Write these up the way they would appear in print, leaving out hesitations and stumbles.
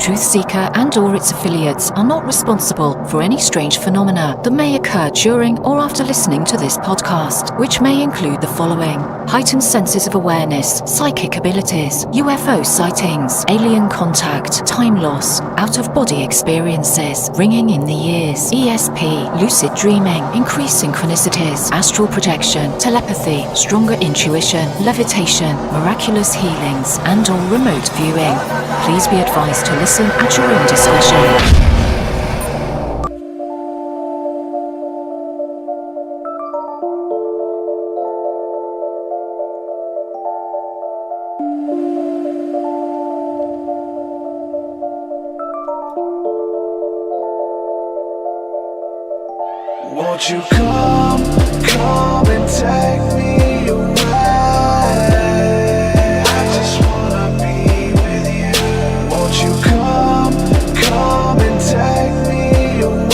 TruthSeekah and/or its affiliates are not responsible for any strange phenomena that may occur during or after listening to this podcast, which may include the following: heightened senses of awareness, psychic abilities, UFO sightings, alien contact, time loss, out-of-body experiences, ringing in the ears, ESP, lucid dreaming, increased synchronicities, astral projection, telepathy, stronger intuition, levitation, miraculous healings, and/or remote viewing. Please be advised to listen at your own discretion. Won't you come and take me away? I just wanna be with you. Won't you come and take me away?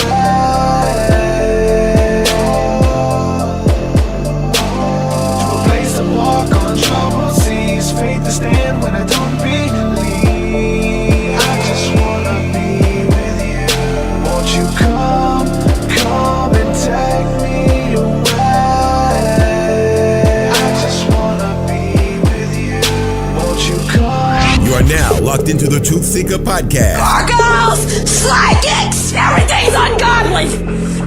To a place to walk on troubled seas, faith to stand when I don't believe. I just wanna be with you. Won't you come and take me away? I just wanna be with you. Won't you come? You are now locked into the TruthSeekah podcast. Gargoyles! Psychics! Everything's ungodly!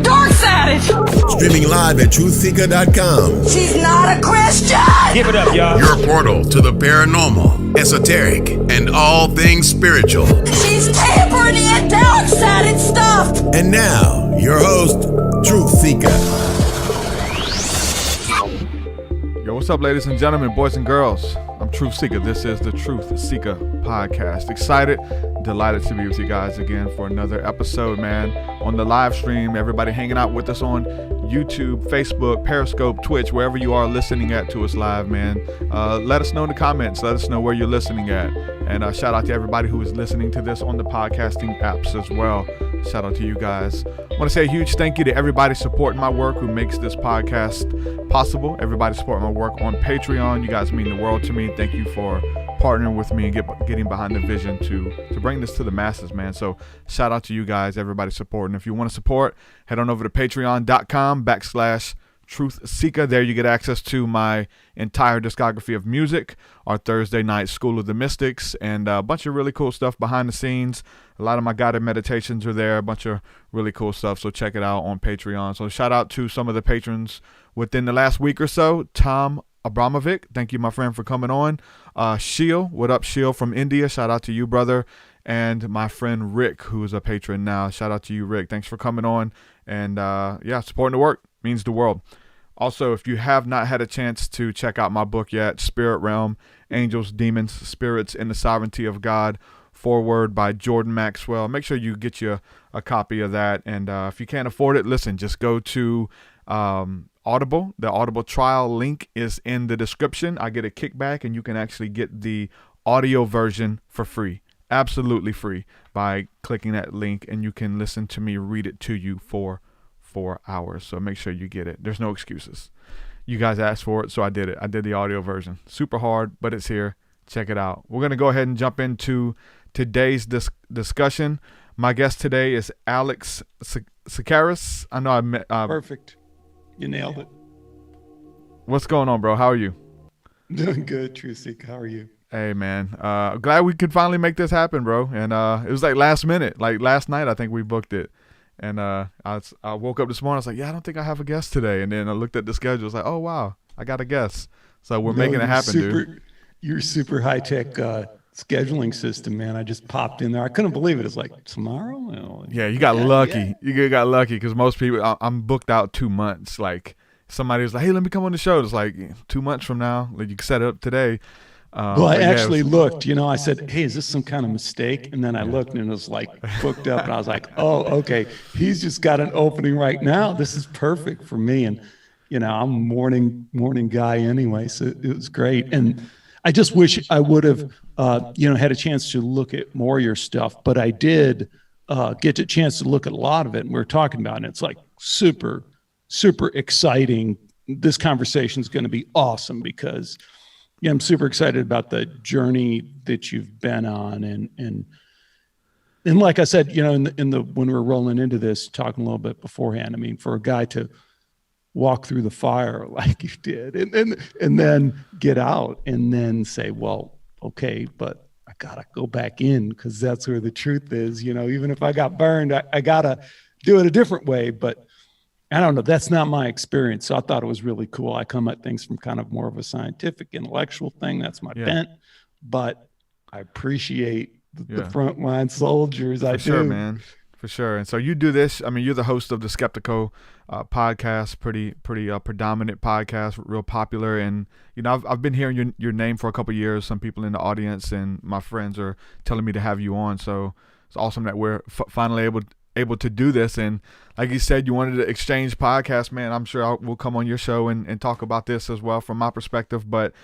Dark savage! Streaming live at TruthSeekah.com. She's not a Christian! Give it up, y'all. Your portal to the paranormal, esoteric, and all things spiritual. She's tampering in dark-sided stuff! And now, your host, TruthSeekah. Yo, what's up, ladies and gentlemen, boys and girls? I'm TruthSeekah. This is the TruthSeekah podcast. Excited, delighted to be with you guys again for another episode, man. On the live stream, everybody hanging out with us on YouTube, Facebook, Periscope, Twitch, wherever you are listening at to us live, man. Let us know in the comments. Let us know where you're listening at. And shout out to everybody who is listening to this on the podcasting apps as well. Shout out to you guys. I want to say a huge thank you to everybody supporting my work who makes this podcast possible. Everybody supporting my work on Patreon. You guys mean the world to me. Thank you for partnering with me and getting behind the vision to bring this to the masses, man. So shout out to you guys, everybody supporting. If you want to support, head on over to patreon.com/TruthSeekah. There you get access to my entire discography of music, our Thursday night School of the Mystics, and a bunch of really cool stuff behind the scenes. A lot of my guided meditations are there, a bunch of really cool stuff, so check it out on Patreon. So shout out to some of the patrons within the last week or so. Tom Abramovic, thank you, my friend, for coming on. Sheil, what up, Sheil from India? Shout out to you, brother. And my friend Rick, who is a patron now. Shout out to you, Rick. Thanks for coming on. And yeah, supporting the work means the world. Also, if you have not had a chance to check out my book yet, Spirit Realm, Angels, Demons, Spirits, and the Sovereignty of God, foreword by Jordan Maxwell, make sure you get you a copy of that. And if you can't afford it, listen, just go to Audible. The Audible trial link is in the description. I get a kickback, and you can actually get the audio version for free, absolutely free, by clicking that link, and you can listen to me read it to you for 4 hours. So make sure you get it. There's no excuses. You guys asked for it, so I did it. I did the audio version. Super hard, but it's here. Check it out. We're going to go ahead and jump into today's discussion. My guest today is Alex Tsakiris. I know I met. Perfect. You nailed it. What's going on, bro? How are you? Doing good, TruthSeekah. How are you? Hey, man. Glad we could finally make this happen, bro. And it was like last minute. Like last night, I think we booked it. And I woke up this morning. I was like, yeah, I don't think I have a guest today. And then I looked at the schedule. I was like, oh, wow, I got a guest. So we're making it happen, dude. You're super high-tech scheduling system, man. I just popped in there. I couldn't believe it. It's like, tomorrow? Well, yeah, you got lucky. Yeah. You got lucky because most people, I'm booked out 2 months. Like somebody was like, hey, let me come on the show. It's like 2 months from now. Like you can set it up today. Well, I actually looked, I said, hey, is this some kind of mistake? And then I looked and it was like booked up and I was like, oh, okay. He's just got an opening right now. This is perfect for me. And, I'm a morning guy anyway. So it was great. And I just wish I would have, had a chance to look at more of your stuff, but I did get a chance to look at a lot of it. And we were talking about it. And it's like super, super exciting. This conversation is going to be awesome because I'm super excited about the journey that you've been on and And like I said, when we're rolling into this, talking a little bit beforehand, I mean, for a guy to walk through the fire like you did, and then get out and then say, well, okay, but I gotta go back in because that's where the truth is. Even if I got burned, I gotta do it a different way. But I don't know. That's not my experience. So I thought it was really cool. I come at things from kind of more of a scientific, intellectual thing. That's my bent. But I appreciate the frontline soldiers. For sure, man. For sure. And so you do this. I mean, you're the host of the Skeptiko podcast, pretty predominant podcast, real popular. And I've been hearing your name for a couple of years. Some people in the audience and my friends are telling me to have you on. So it's awesome that we're finally able to do this. And like you said, you wanted to exchange podcasts, man. I'm sure we'll come on your show and talk about this as well from my perspective. But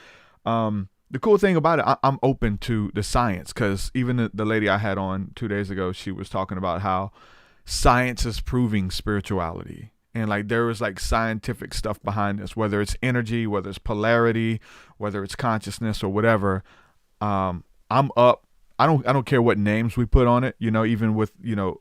the cool thing about it, I'm open to the science, because even the lady I had on 2 days ago, she was talking about how science is proving spirituality. And like there is like scientific stuff behind this, whether it's energy, whether it's polarity, whether it's consciousness or whatever. I'm up. I don't care what names we put on it, even with, you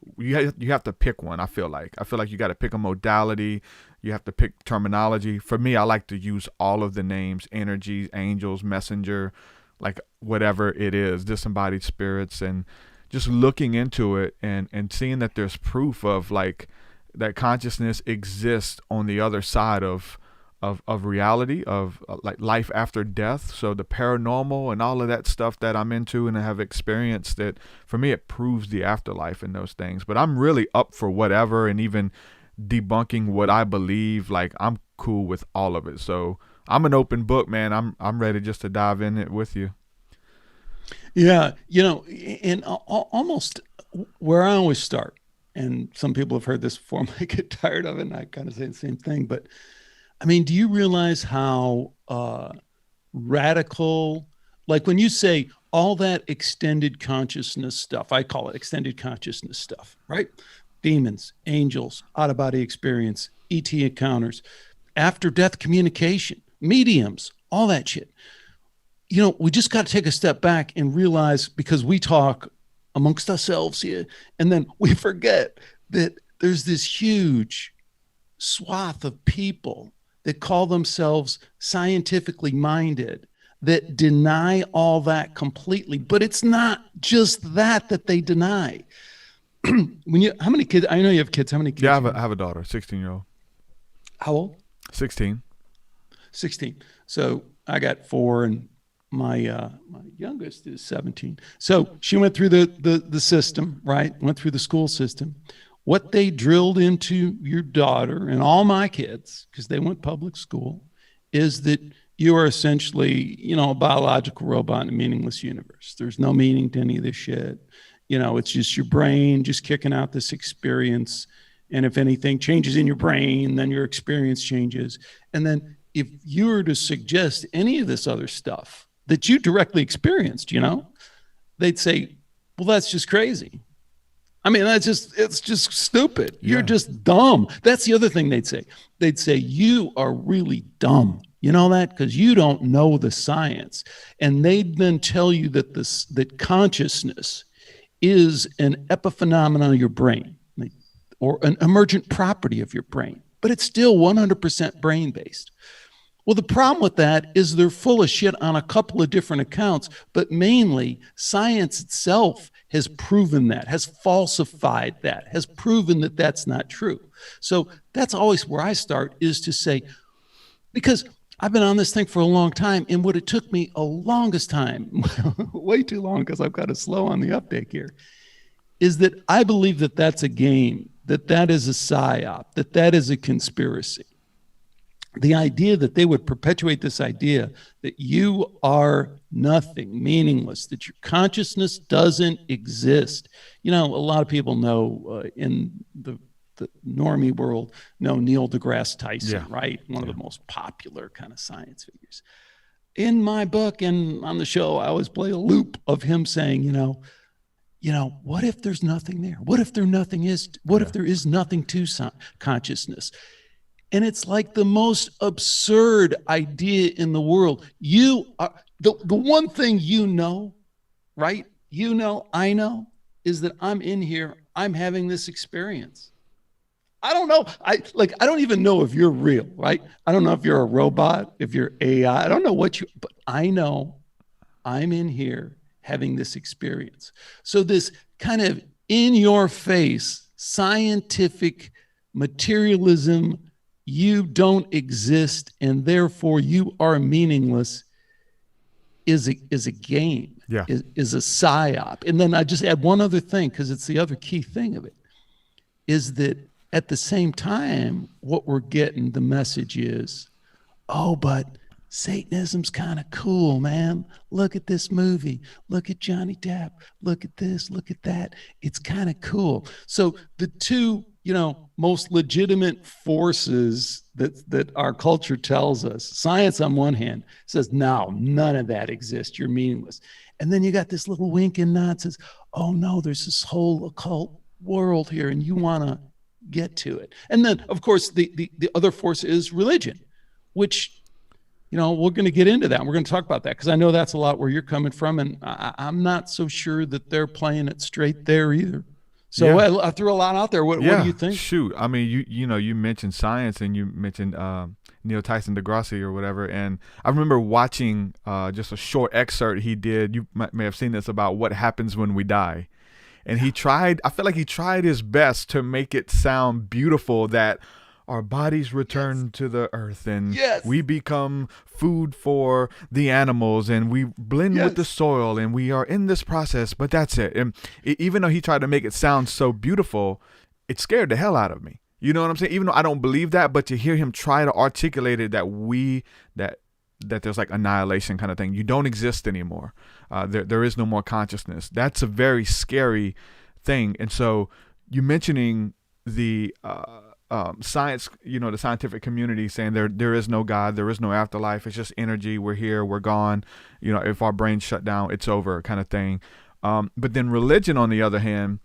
have to pick one. I feel like you got to pick a modality. You have to pick terminology. For me, I like to use all of the names: energy, angels, messenger, like whatever it is, disembodied spirits, and just looking into it and seeing that there's proof of like that consciousness exists on the other side of reality, of like life after death. So the paranormal and all of that stuff that I'm into and I have experienced, that for me, it proves the afterlife and those things. But I'm really up for whatever, and even debunking what I believe. Like I'm cool with all of it. So I'm an open book, man. I'm ready just to dive in it with you. Yeah. And almost where I always start, and some people have heard this before, I get tired of it and I kind of say the same thing, but I mean, do you realize how radical, like when you say all that extended consciousness stuff, I call it extended consciousness stuff, right? Demons, angels, out-of-body experience, ET encounters, after-death communication, mediums, all that shit. We just got to take a step back and realize, because we talk amongst ourselves here, and then we forget that there's this huge swath of people that call themselves scientifically minded, that deny all that completely. But it's not just that they deny. How many kids? I know you have kids. How many kids? Yeah, I have a daughter, 16-year-old. How old? 16. 16. So I got 4, and my youngest is 17. So she went through the system, right? Went through the school system. What they drilled into your daughter and all my kids, because they went public school, is that you are essentially, a biological robot in a meaningless universe. There's no meaning to any of this shit. It's just your brain just kicking out this experience. And if anything changes in your brain, then your experience changes. And then if you were to suggest any of this other stuff that you directly experienced, they'd say, well, that's just crazy. I mean, it's just stupid. Yeah. You're just dumb. That's the other thing they'd say. They'd say, you are really dumb. You know that? Because you don't know the science. And they'd then tell you that consciousness is an epiphenomenon of your brain, or an emergent property of your brain, but it's still 100% brain-based. Well, the problem with that is they're full of shit on a couple of different accounts, but mainly science itself has proven that, has falsified that, has proven that that's not true. So that's always where I start, is to say, because I've been on this thing for a long time, and what it took me a longest time, way too long because I've got to slow on the uptake here, is that I believe that that's a game, that is a psyop, that is a conspiracy. The idea that they would perpetuate this idea that you are nothing, meaningless, that your consciousness doesn't exist. A lot of people know in the normie world, know Neil deGrasse Tyson, right? One of the most popular kind of science figures. In my book and on the show, I always play a loop of him saying, what if there's nothing there? What if there nothing is? What if there is nothing to consciousness? And it's like the most absurd idea in the world. You are the one thing right? I know, is that I'm in here, I'm having this experience. I don't know. I don't even know if you're real, right? I don't know if you're a robot, if you're AI. I don't know but I know I'm in here having this experience. So this kind of in your face, scientific materialism, you don't exist and therefore you are meaningless, is a game, is a psyop. And then I just add one other thing, because it's the other key thing of it, is that at the same time, what we're getting, the message is, oh, but Satanism's kind of cool, man. Look at this movie. Look at Johnny Depp. Look at this. Look at that. It's kind of cool. So the two, most legitimate forces that our culture tells us, science on one hand says, no, none of that exists. You're meaningless. And then you got this little wink and nod says, oh no, there's this whole occult world here and you want to get to it. And then of course the other force is religion, which we're going to get into that. We're going to talk about that because I know that's a lot where you're coming from, and I'm not so sure that they're playing it straight there either. So I threw a lot out there. What do you think? Shoot, I mean, you mentioned science and you mentioned Neil Tyson DeGrasse or whatever, and I remember watching just a short excerpt he did. You may have seen this about what happens when we die. And I feel like he tried his best to make it sound beautiful that our bodies return to the earth and we become food for the animals and we blend with the soil and we are in this process, but that's it. And even though he tried to make it sound so beautiful, it scared the hell out of me. You know what I'm saying? Even though I don't believe that, but to hear him try to articulate it that there's like annihilation kind of thing. You don't exist anymore. There is no more consciousness. That's a very scary thing. And so you mentioning the science, the scientific community saying there is no God, there is no afterlife. It's just energy. We're here, we're gone. If our brains shut down, it's over kind of thing. But then religion, on the other hand,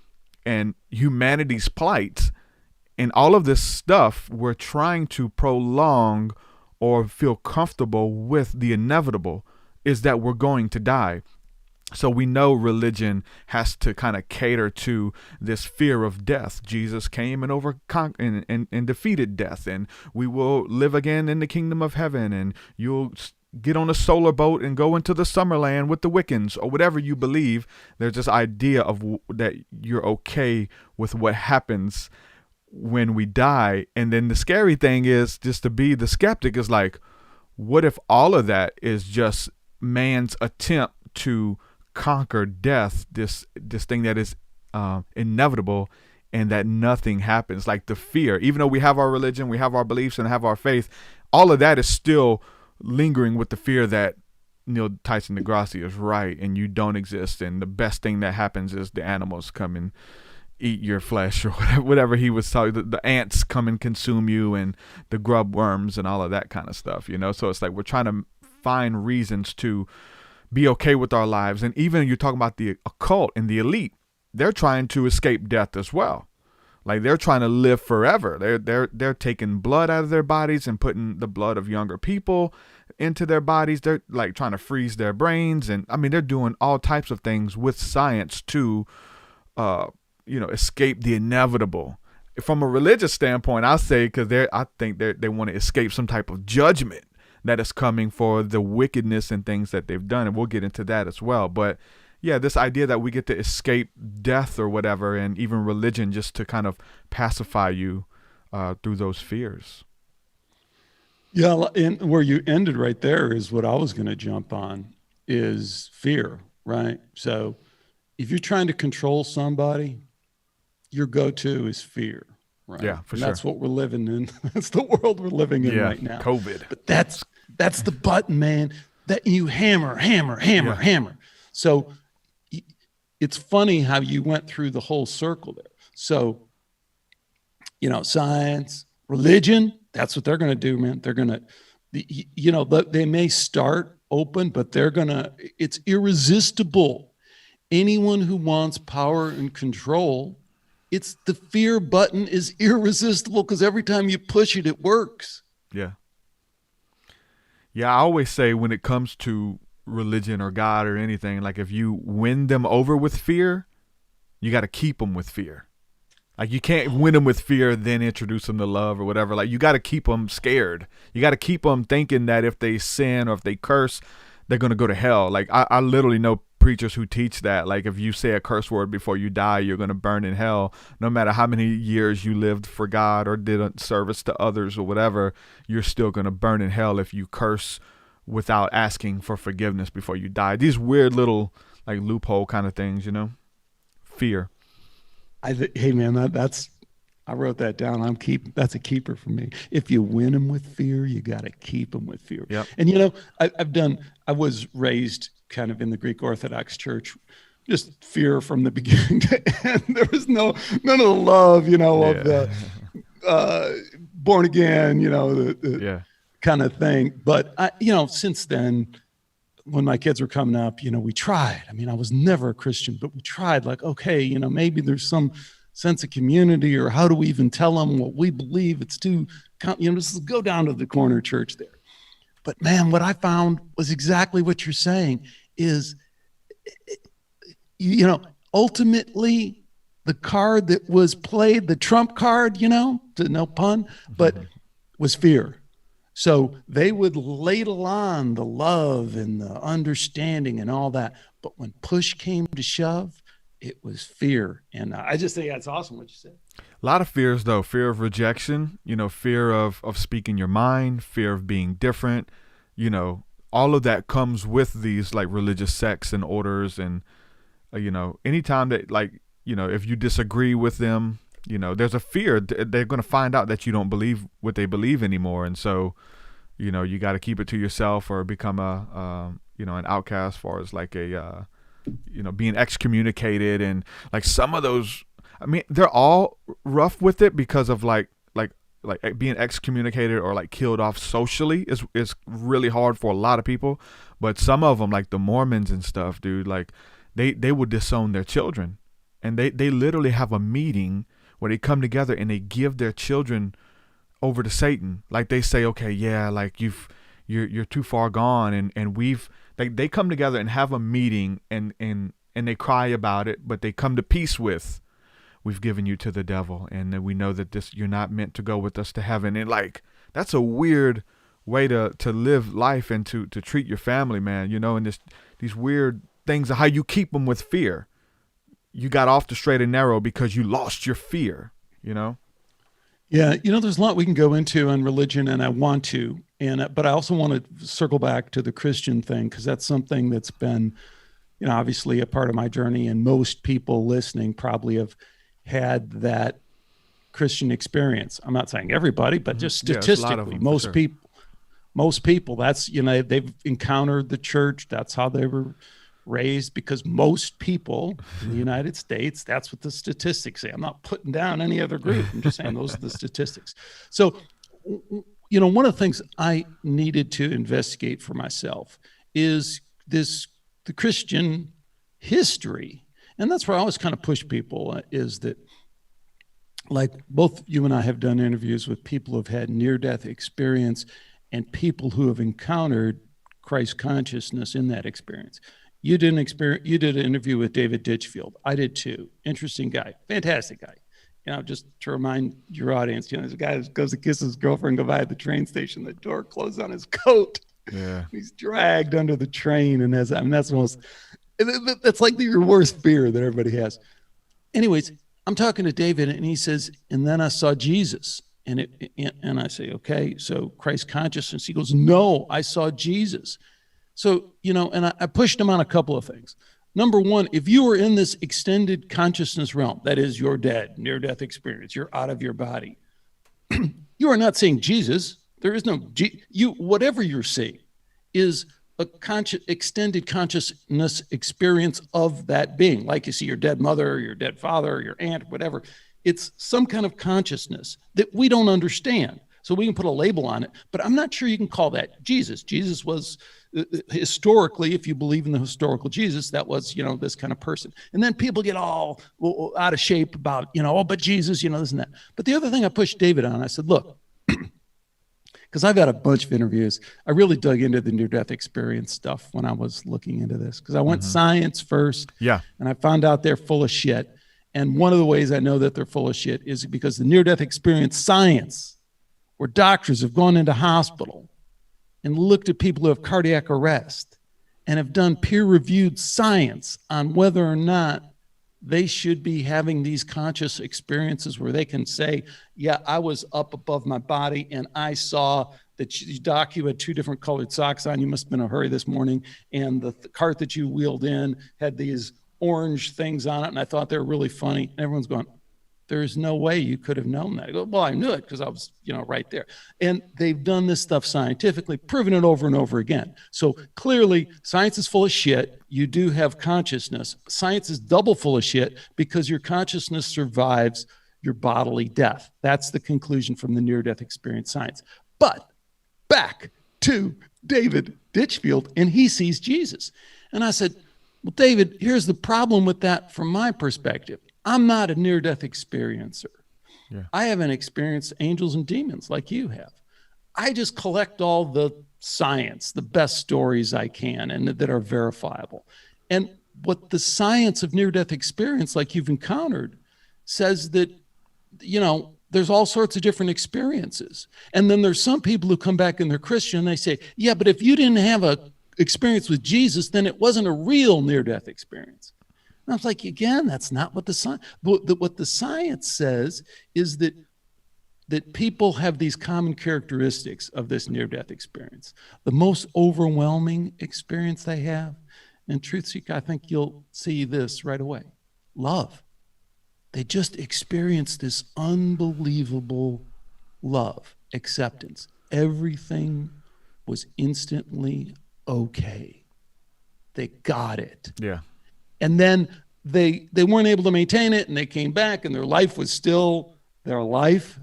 and humanity's plight and all of this stuff, we're trying to prolong or feel comfortable with the inevitable is that we're going to die. So we know religion has to kind of cater to this fear of death. Jesus came and defeated death, and we will live again in the kingdom of heaven, and you'll get on a solar boat and go into the Summerland with the Wiccans, or whatever you believe. There's this idea of that you're okay with what happens when we die. And then the scary thing is, just to be the skeptic, is like, what if all of that is just man's attempt to conquer death, this thing that is inevitable, and that nothing happens? Like the fear, even though we have our religion, we have our beliefs and have our faith, all of that is still lingering with the fear that Neil Tyson DeGrasse is right and you don't exist, and the best thing that happens is the animals come and eat your flesh, or whatever he was talking. The ants come and consume you, and the grub worms and all of that kind of stuff. So it's like we're trying to find reasons to be okay with our lives. And even you're talking about the occult and the elite, they're trying to escape death as well. Like they're trying to live forever. They're taking blood out of their bodies and putting the blood of younger people into their bodies. They're like trying to freeze their brains, and I mean they're doing all types of things with science to escape the inevitable. From a religious standpoint, I say, because I think they want to escape some type of judgment that is coming for the wickedness and things that they've done, and we'll get into that as well. But yeah, this idea that we get to escape death or whatever, and even religion, just to kind of pacify you through those fears. Yeah, and where you ended right there is what I was going to jump on, is fear, right? So if you're trying to control somebody, your go-to is fear, right? Yeah, for sure. That's what we're living in. That's the world we're living in right now. COVID. But that's the button, man, that you hammer. So it's funny how you went through the whole circle there. So, science, religion, that's what they're going to do, man. They're going to, they may start open, but it's irresistible. Anyone who wants power and control, it's the fear button is irresistible, because every time you push it, it works. Yeah. Yeah, I always say when it comes to religion or God or anything, like if you win them over with fear, You got to keep them with fear. Like you can't win them with fear, then introduce them to love or whatever. Like you got to keep them scared. You got to keep them thinking that if they sin or if they curse, they're going to go to hell. Like I literally know preachers who teach that. Like if you say a curse word before you die, you're going to burn in hell. No matter how many years you lived for God or did a service to others or whatever, you're still going to burn in hell if you curse without asking for forgiveness before you die. These weird little like loophole kind of things, you know? Fear. Hey man, I wrote that down. That's a keeper for me. If you win them with fear, you got to keep them with fear. Yep. And you know, I was raised kind of in the Greek Orthodox Church, just fear from the beginning to end. There was none of the love, you know, of the born again, you know, the kind of thing. But you know, since then, when my kids were coming up, you know, we tried. I mean, I was never a Christian, but we tried like, okay, you know, maybe there's some sense of community, or how do we even tell them what we believe? It's too, you know, just go down to the corner church there. But man, what I found was exactly what you're saying is, you know, ultimately the card that was played, the trump card, you know, no pun, but was fear. So they would ladle on the love and the understanding and all that. But when push came to shove, it was fear. And I just think that's awesome what you said. A lot of fears, though. Fear of rejection, you know, fear of speaking your mind, fear of being different. You know, all of that comes with these like religious sects and orders. And, you know, anytime that like, you know, if you disagree with them, you know, there's a fear they're going to find out that you don't believe what they believe anymore. And so, you know, you got to keep it to yourself or become you know, an outcast as far as like a, you know, being excommunicated. And like some of those, I mean, they're all rough with it because of like being excommunicated or like killed off socially is really hard for a lot of people. But some of them, like the Mormons and stuff, dude, like they would disown their children, and they literally have a meeting where they come together and they give their children over to Satan. Like they say, okay, yeah, like you're too far gone, and they come together and have a meeting and they cry about it, but they come to peace with, we've given you to the devil, and we know that you're not meant to go with us to heaven. And like that's a weird way to live life and to treat your family, man. You know, and these weird things of how you keep them with fear. You got off the straight and narrow because you lost your fear, you know? Yeah. You know, there's a lot we can go into on religion, and I want to, but I also want to circle back to the Christian thing, because that's something that's been, you know, obviously a part of my journey, and most people listening probably have had that Christian experience. I'm not saying everybody, but just statistically, most people, that's, you know, they've encountered the church. That's how they were raised, because most people in the United States, that's what the statistics say. I'm not putting down any other group. I'm just saying those are the statistics. So, you know, one of the things I needed to investigate for myself is the Christian history. And that's where I always kind of push people, is that, like, both you and I have done interviews with people who've had near-death experience and people who have encountered Christ consciousness in that experience. You did an interview with David Ditchfield. I did too. Interesting guy, fantastic guy. You know, just to remind your audience, you know, there's a guy who goes to kiss his girlfriend goodbye at the train station. The door closed on his coat. Yeah, he's dragged under the train, and that's the most. That's like your worst fear that everybody has. Anyways, I'm talking to David, and he says, and then I saw Jesus, and I say, okay, so Christ consciousness. He goes, no, I saw Jesus. So, you know, and I pushed him on a couple of things. Number one, if you are in this extended consciousness realm, that is, you're dead, near-death experience, you're out of your body, you are not seeing Jesus. There is no, whatever you're seeing is a extended consciousness experience of that being. Like you see your dead mother, or your dead father, or your aunt, whatever. It's some kind of consciousness that we don't understand. So we can put a label on it, but I'm not sure you can call that Jesus. Jesus was historically, if you believe in the historical Jesus, that was, you know, this kind of person. And then people get all out of shape about, you know, oh, but Jesus, you know, this and that. But the other thing I pushed David on, I said, look, because I've had a bunch of interviews. I really dug into the near-death experience stuff when I was looking into this, because I went science first. Yeah. And I found out they're full of shit. And one of the ways I know that they're full of shit is because the near-death experience science, where doctors have gone into hospital and looked at people who have cardiac arrest and have done peer-reviewed science on whether or not they should be having these conscious experiences where they can say, yeah, I was up above my body and I saw that doc, you had 2 different colored socks on. You must have been in a hurry this morning. And the cart that you wheeled in had these orange things on it. And I thought they were really funny. And everyone's going, there's no way you could have known that. I go, well, I knew it because I was, right there. And they've done this stuff scientifically, proven it over and over again. So clearly science is full of shit. You do have consciousness. Science is double full of shit because your consciousness survives your bodily death. That's the conclusion from the near-death experience science. But back to David Ditchfield, and he sees Jesus. And I said, well, David, here's the problem with that from my perspective. I'm not a near-death experiencer. Yeah. I haven't experienced angels and demons like you have. I just collect all the science, the best stories I can, and that are verifiable. And what the science of near-death experience, like you've encountered, says that, there's all sorts of different experiences. And then there's some people who come back and they're Christian and they say, yeah, but if you didn't have a experience with Jesus, then it wasn't a real near-death experience. And I was like, again, that's not what the science, what the science says is that people have these common characteristics of this near-death experience. The most overwhelming experience they have, and TruthSeekah, I think you'll see this right away, love. They just experience this unbelievable love, acceptance. Everything was instantly okay. They got it. Yeah. And then they weren't able to maintain it, and they came back, and their life was still their life.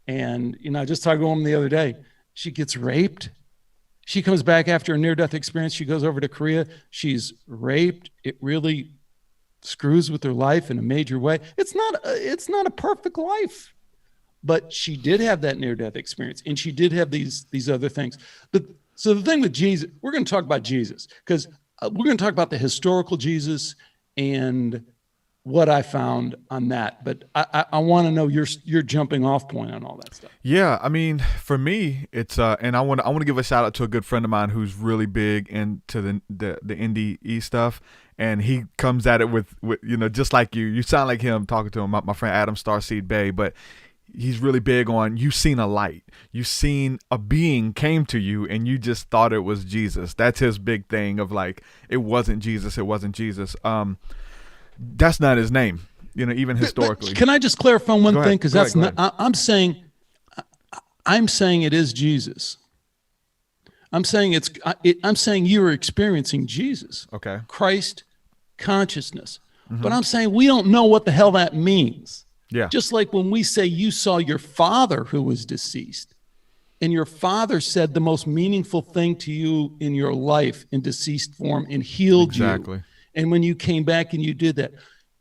And, I just talked to a woman the other day. She gets raped. She comes back after a near-death experience. She goes over to Korea. She's raped. It really screws with her life in a major way. It's not a perfect life, but she did have that near-death experience, and she did have these other things. But so the thing with Jesus, we're going to talk about Jesus because we're going to talk about the historical Jesus and what I found on that. But I want to know your jumping off point on all that stuff. Yeah, I mean, for me, it's and I want to give a shout out to a good friend of mine who's really big into the NDE stuff, and he comes at it with just like you. You sound like him talking to him. My friend Adam Starseed Bay, but he's really big on you've seen a light, you've seen a being came to you, and you just thought it was Jesus. That's his big thing of like it wasn't Jesus. That's not his name, even historically. But can I just clarify one thing? Because that's not. I'm saying it is Jesus. I'm saying I'm saying you are experiencing Jesus. Okay. Christ consciousness. Mm-hmm. But I'm saying we don't know what the hell that means. Yeah. Just like when we say you saw your father who was deceased, and your father said the most meaningful thing to you in your life in deceased form and healed you. And when you came back and you did that,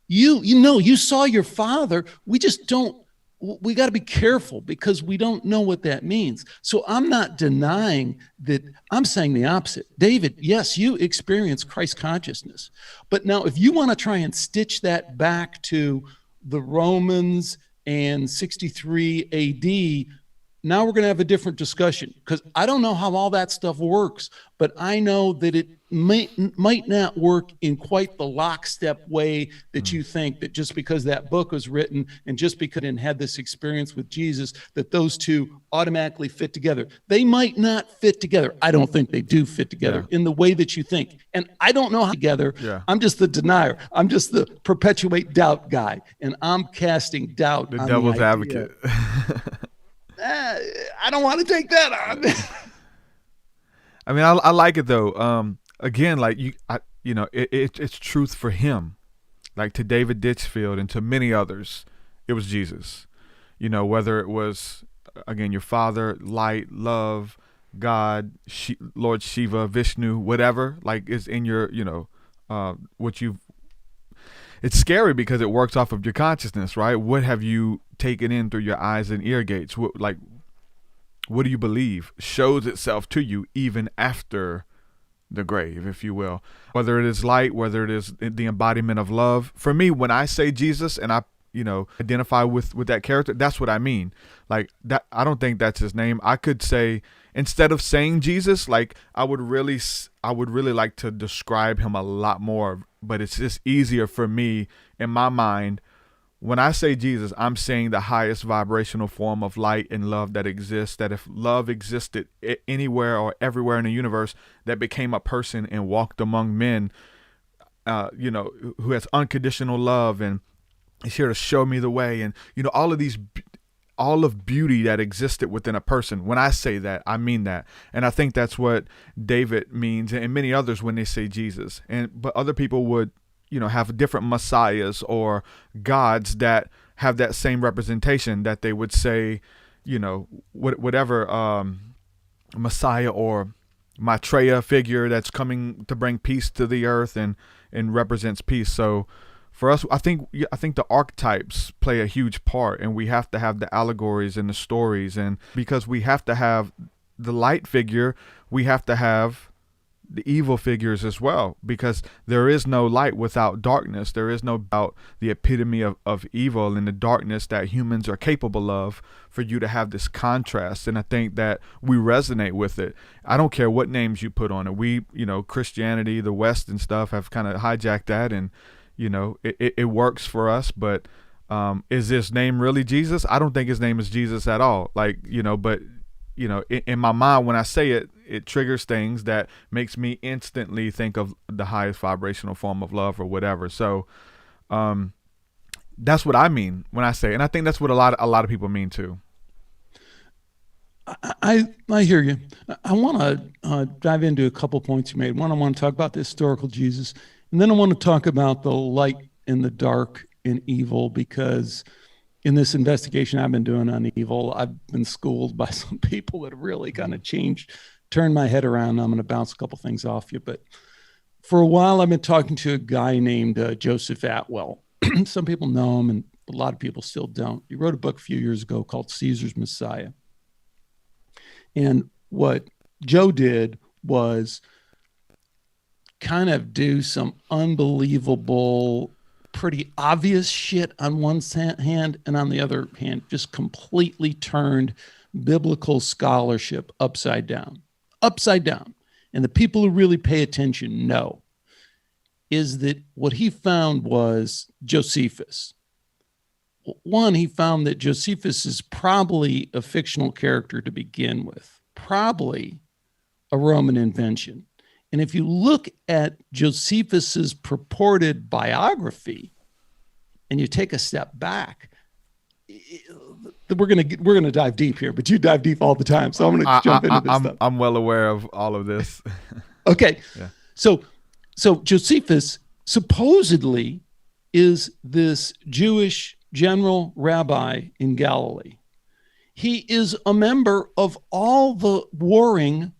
you saw your father. We just don't. We got to be careful because we don't know what that means. So I'm not denying that. I'm saying the opposite. David, yes, you experience Christ consciousness. But now if you want to try and stitch that back to the Romans and 63 AD, now we're going to have a different discussion because I don't know how all that stuff works, but I know that it might not work in quite the lockstep way that you think, that just because that book was written and just because it had this experience with Jesus, that those two automatically fit together. They might not fit together. I don't think they do fit together in the way that you think. And I don't know how together. Yeah. I'm just the denier. I'm just the perpetuate doubt guy. And I'm casting doubt. The devil's advocate. I don't want to take that on. I mean, I like it though. Again, like it's truth for him. Like to David Ditchfield and to many others, it was Jesus. Whether it was again your father, light, love, God, Lord Shiva, Vishnu, whatever. Like is in your, what you've. It's scary because it works off of your consciousness, right? What have you taken in through your eyes and ear gates? What do you believe shows itself to you even after the grave, if you will. Whether it is light, whether it is the embodiment of love. For me, when I say Jesus and I, identify with that character, that's what I mean. Like that, I don't think that's his name. I could say, instead of saying Jesus, like I would really like to describe him a lot more, but it's just easier for me in my mind. When I say Jesus, I'm saying the highest vibrational form of light and love that exists, that if love existed anywhere or everywhere in the universe, that became a person and walked among men, who has unconditional love and is here to show me the way. And, all of beauty that existed within a person. When I say that, I mean that. And I think that's what David means and many others when they say Jesus. But other people would, have different messiahs or gods that have that same representation, that they would say, whatever messiah or Maitreya figure that's coming to bring peace to the earth and represents peace. So for us, I think the archetypes play a huge part, and we have to have the allegories and the stories. And because we have to have the light figure, we have to have the evil figures as well, because there is no light without darkness. There is no doubt the epitome of evil and the darkness that humans are capable of, for you to have this contrast. And I think that we resonate with it. I don't care what names you put on it. We, Christianity, the West and stuff have kind of hijacked that, and it works for us. But is his name really Jesus? I don't think his name is Jesus at all. But in my mind, when I say it, it triggers things that makes me instantly think of the highest vibrational form of love or whatever. So that's what I mean when I say it. And I think that's what a lot of people mean too. I hear you. I want to dive into a couple points you made. One, I want to talk about the historical Jesus, and then I want to talk about the light and the dark and evil, because in this investigation I've been doing on evil, I've been schooled by some people that really kind of turned my head around. I'm going to bounce a couple things off you. But for a while, I've been talking to a guy named Joseph Atwell. Some people know him, and a lot of people still don't. He wrote a book a few years ago called Caesar's Messiah. And what Joe did was kind of do some unbelievable, pretty obvious shit on one hand, and on the other hand, just completely turned biblical scholarship upside down. And the people who really pay attention know is that what he found was Josephus. One, he found that Josephus is probably a fictional character to begin with, probably a Roman invention. And if you look at Josephus's purported biography and you take a step back, we're gonna dive deep here, but you dive deep all the time, so I'm gonna jump into this stuff. I'm well aware of all of this. Okay, yeah. So Josephus supposedly is this Jewish general rabbi in Galilee. He is a member of all the warring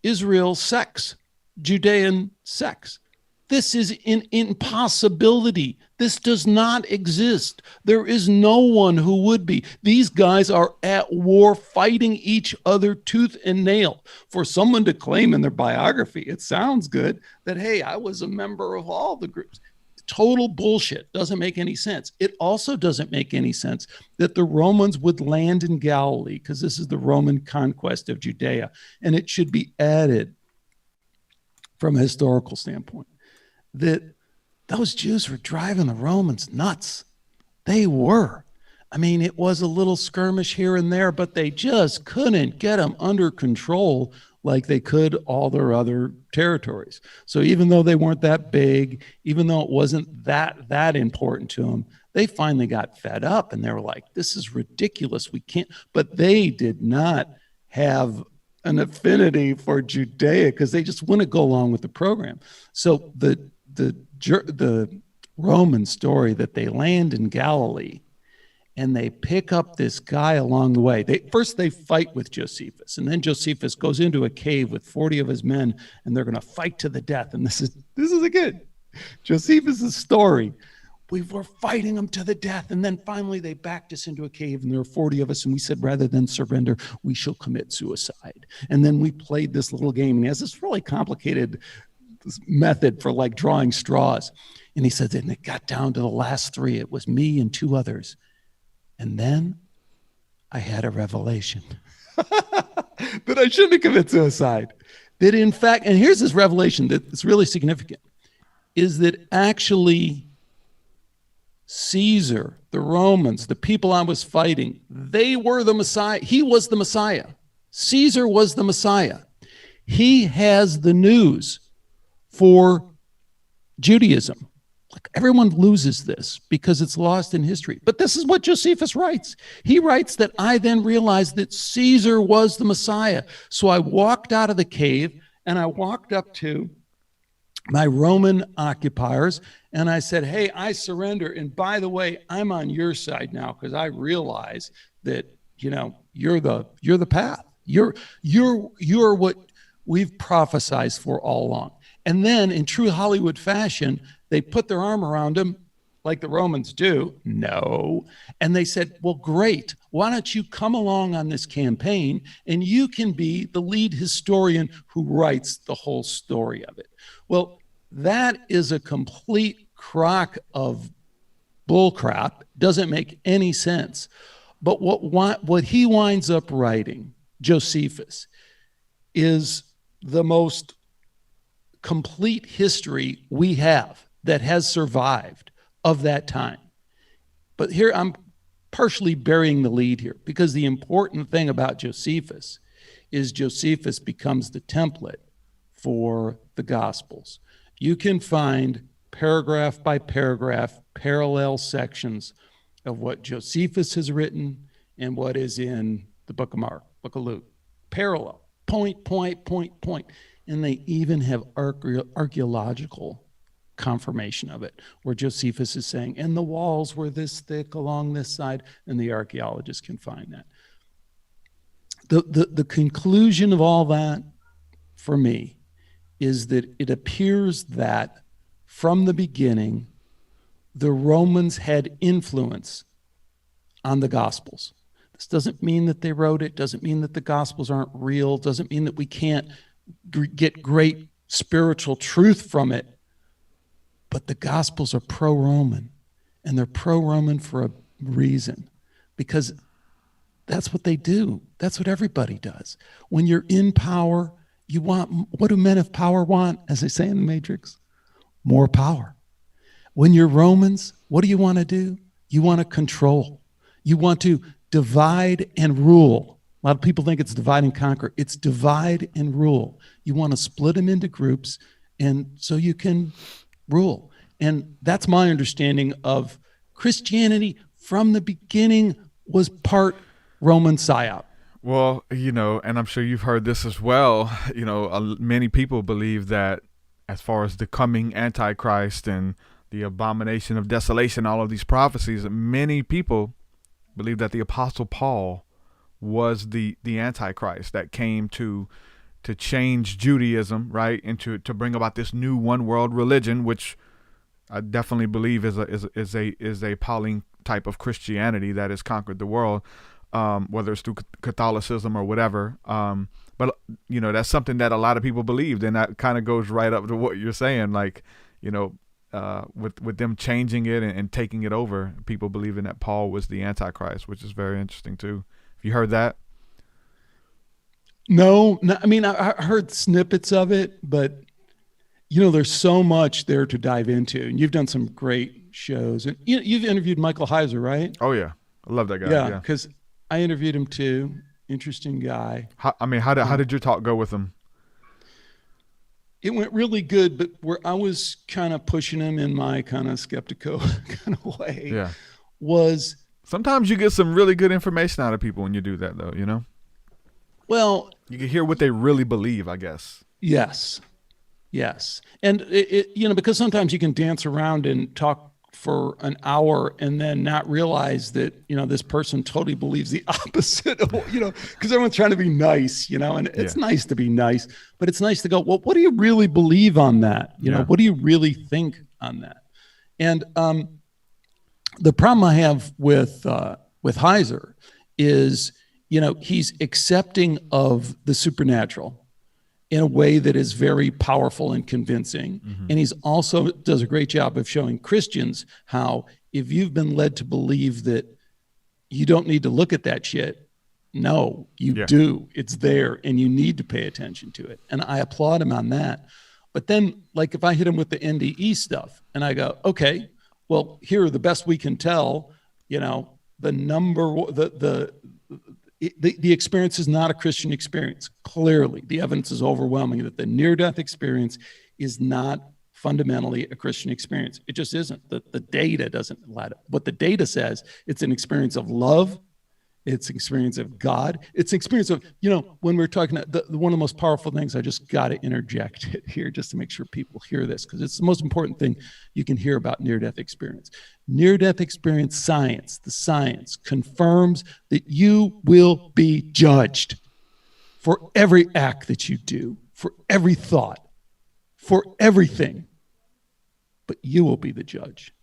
Israel sects, Judean sects. This is an impossibility. This does not exist. There is no one who would be. These guys are at war, fighting each other tooth and nail. For someone to claim in their biography, it sounds good, that, hey, I was a member of all the groups. Total bullshit. Doesn't make any sense. It also doesn't make any sense that the Romans would land in Galilee, because this is the Roman conquest of Judea, and it should be added from a historical standpoint that those Jews were driving the Romans nuts. They were. I mean, it was a little skirmish here and there, but they just couldn't get them under control like they could all their other territories. So even though they weren't that big, even though it wasn't that important to them, they finally got fed up and they were like, this is ridiculous. We can't. But they did not have an affinity for Judea because they just wouldn't go along with the program. So the Roman story that they land in Galilee and they pick up this guy along the way. First they fight with Josephus, and then Josephus goes into a cave with 40 of his men, and they're going to fight to the death. And this is again Josephus' story we were fighting them to the death. And then finally they backed us into a cave, and there were 40 of us. And we said, rather than surrender, we shall commit suicide. And then we played this little game, and he has this really complicated method for like drawing straws. And he said, and it got down to the last 3. It was me and 2 others. And then I had a revelation that I shouldn't have committed suicide. That in fact, and here's this revelation that's really significant, is that actually Caesar, the Romans, the people I was fighting, they were the Messiah. He was the Messiah. Caesar was the Messiah. He has the news for Judaism. Like, everyone loses this because it's lost in history. But this is what Josephus writes. He writes that I then realized that Caesar was the Messiah. So I walked out of the cave and I walked up to my Roman occupiers and I said, hey, I surrender. And by the way, I'm on your side now because I realize that, you know, you're the path. You're what we've prophesized for all along. And then in true Hollywood fashion, they put their arm around him like the Romans do. No. And they said, well, great. Why don't you come along on this campaign and you can be the lead historian who writes the whole story of it. Well, that is a complete crock of bullcrap. Doesn't make any sense. But what he winds up writing, Josephus, is the most complete history we have that has survived of that time. But here I'm partially burying the lead here, because the important thing about Josephus is Josephus becomes the template for the Gospels. You can find paragraph by paragraph parallel sections of what Josephus has written and what is in the book of Mark, book of Luke. Parallel, point. And they even have archaeological confirmation of it, where Josephus is saying, and the walls were this thick along this side, and the archaeologists can find that. The conclusion of all that, for me, is that it appears that from the beginning, the Romans had influence on the Gospels. This doesn't mean that they wrote it, doesn't mean that the Gospels aren't real, doesn't mean that we can't get great spiritual truth from it, but the Gospels are pro-Roman, and they're pro-Roman for a reason, because that's what they do. That's what everybody does. When you're in power, you want, what do men of power want, as they say in the Matrix? More power. When you're Romans, what do you want to do? You want to control. You want to divide and rule. A lot of people think it's divide and conquer. It's divide and rule. You want to split them into groups, and so you can rule. And that's my understanding of Christianity from the beginning was part Roman psyop. Well, you know, and I'm sure you've heard this as well. You know, many people believe that as far as the coming Antichrist and the abomination of desolation, all of these prophecies, many people believe that the Apostle Paul was the Antichrist that came to change Judaism, right, and to bring about this new one world religion, which I definitely believe is a Pauline type of Christianity that has conquered the world, whether it's through Catholicism or whatever. But you know, that's something that a lot of people believed, and that kind of goes right up to what you're saying, like, you know, with them changing it and taking it over, people believing that Paul was the Antichrist, which is very interesting too. You heard that? No, I mean, I heard snippets of it, but you know, there's so much there to dive into, and you've done some great shows, and you've interviewed Michael Heiser, right? Oh yeah, I love that guy. Yeah, because I interviewed him too. Interesting guy. How did your talk go with him? It went really good, but where I was kind of pushing him in my kind of Skeptiko kind of way, was sometimes you get some really good information out of people when you do that, though, you know? Well, you can hear what they really believe, I guess. Yes. And it you know, because sometimes you can dance around and talk for an hour and then not realize that, you know, this person totally believes the opposite of, you know, because everyone's trying to be nice, you know, and it's nice to be nice, but it's nice to go, well, what do you really believe on that? You know, what do you really think on that? And The problem I have with Heiser is, he's accepting of the supernatural in a way that is very powerful and convincing. Mm-hmm. And he's also does a great job of showing Christians how if you've been led to believe that you don't need to look at that shit, no, you do. It's there and you need to pay attention to it. And I applaud him on that. But then, like, if I hit him with the NDE stuff and I go, okay, well, here, the best we can tell, the experience is not a Christian experience. Clearly, the evidence is overwhelming that the near-death experience is not fundamentally a Christian experience. It just isn't. The data doesn't lie. What the data says, it's an experience of love. It's an experience of God. It's an experience of, when we're talking about one of the most powerful things, I just got to interject it here just to make sure people hear this, because it's the most important thing you can hear about near-death experience. Near-death experience science, the science confirms that you will be judged for every act that you do, for every thought, for everything. But you will be the judge.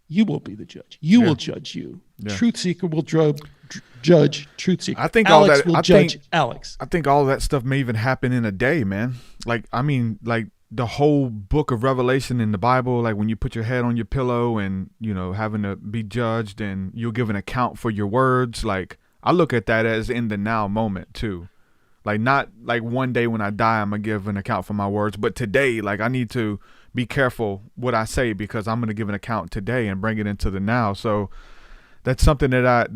You will be the judge. You will judge you. Yeah. TruthSeekah will judge TruthSeekah. I think Alex all that will judge Alex. I think all that stuff may even happen in a day, man. Like the whole book of Revelation in the Bible, like when you put your head on your pillow and, having to be judged and you'll give an account for your words. Like, I look at that as in the now moment too. Like, not like one day when I die, I'm going to give an account for my words. But today, like, I need to be careful what I say because I'm going to give an account today and bring it into the now. So that's something that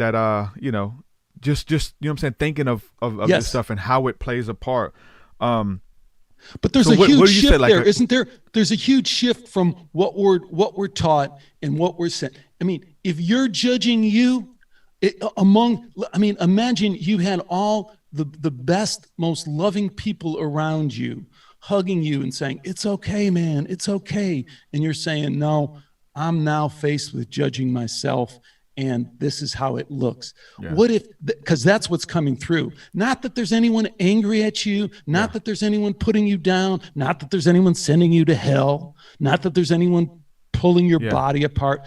just what I'm saying, thinking of this stuff and how it plays a part. But there's a huge shift there, isn't there? There's a huge shift from what we're taught and what we're saying. I mean, if you're judging you imagine you had all the best, most loving people around you hugging you and saying, it's okay, man, it's okay. And you're saying, no, I'm now faced with judging myself and this is how it looks. Yeah. What if, because that's what's coming through. Not that there's anyone angry at you, not that there's anyone putting you down, not that there's anyone sending you to hell, not that there's anyone pulling your body apart.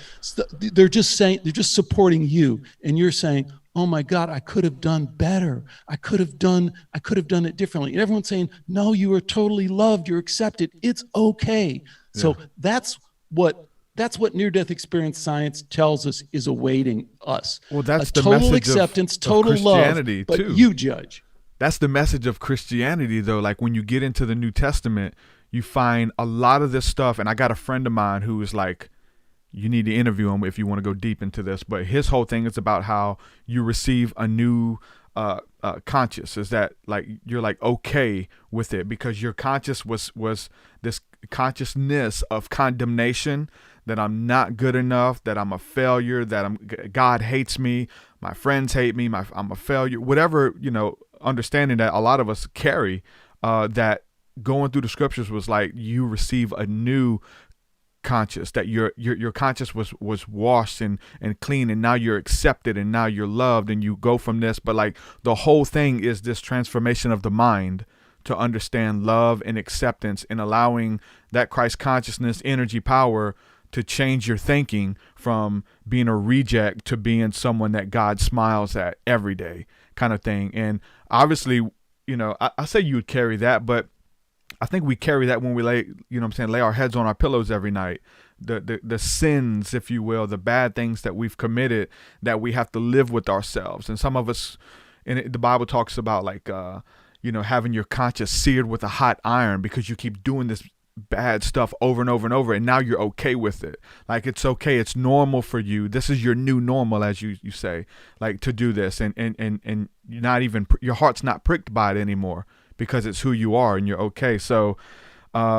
They're just saying, they're just supporting you. And you're saying, oh my God, I could have done better. I could have done it differently. And everyone's saying, no, you are totally loved. You're accepted. It's okay. Yeah. So that's what near-death experience science tells us is awaiting us. Well, that's the total acceptance, total love, but too. You judge. That's the message of Christianity, though. Like when you get into the New Testament, you find a lot of this stuff. And I got a friend of mine who is like, you need to interview him if you want to go deep into this. But his whole thing is about how you receive a new conscious. Is that like you're like okay with it because your conscious was this consciousness of condemnation, that I'm not good enough, that I'm a failure, that God hates me, my friends hate me, I'm a failure, whatever, understanding that a lot of us carry, that going through the scriptures was like you receive a new conscious, that your conscious was washed and clean, and now you're accepted and now you're loved, and you go from this. But like the whole thing is this transformation of the mind to understand love and acceptance, and allowing that Christ consciousness, energy, power to change your thinking from being a reject to being someone that God smiles at every day, kind of thing. And obviously, I say you would carry that, but I think we carry that when we lay our heads on our pillows every night. The sins, if you will, the bad things that we've committed, that we have to live with ourselves. And some of us, the Bible talks about like, having your conscience seared with a hot iron because you keep doing this bad stuff over and over and over, and now you're okay with it. Like it's okay, it's normal for you. This is your new normal, as you say, like to do this, and you're not even, your heart's not pricked by it anymore because it's who you are and you're okay. So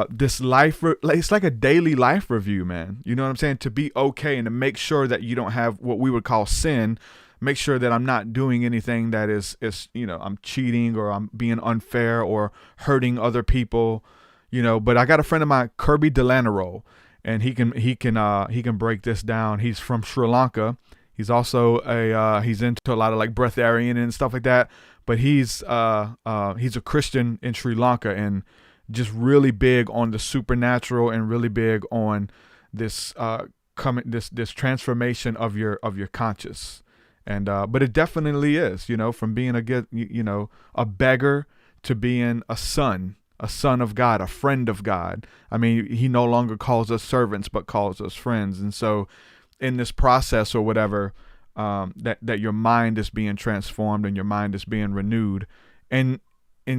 this life, it's like a daily life review, man. You know what I'm saying? To be okay and to make sure that you don't have what we would call sin. Make sure that I'm not doing anything that is I'm cheating or I'm being unfair or hurting other people. But I got a friend of mine, Kirby Delanero, and he can break this down. He's from Sri Lanka. He's also he's into a lot of like breatharian and stuff like that. But he's a Christian in Sri Lanka and just really big on the supernatural and really big on this coming, this transformation of your conscious. And but it definitely is, from being a beggar to being a son of God, a friend of God. I mean, he no longer calls us servants, but calls us friends. And so in this process or whatever, that your mind is being transformed and your mind is being renewed. And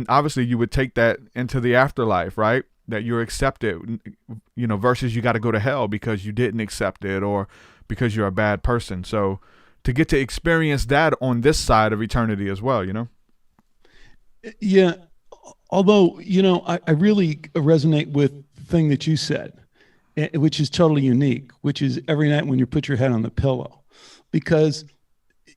obviously you would take that into the afterlife, right? That you're accepted, versus you got to go to hell because you didn't accept it or because you're a bad person. So to get to experience that on this side of eternity as well, Yeah. Although, I really resonate with the thing that you said, which is totally unique, which is every night when you put your head on the pillow, because,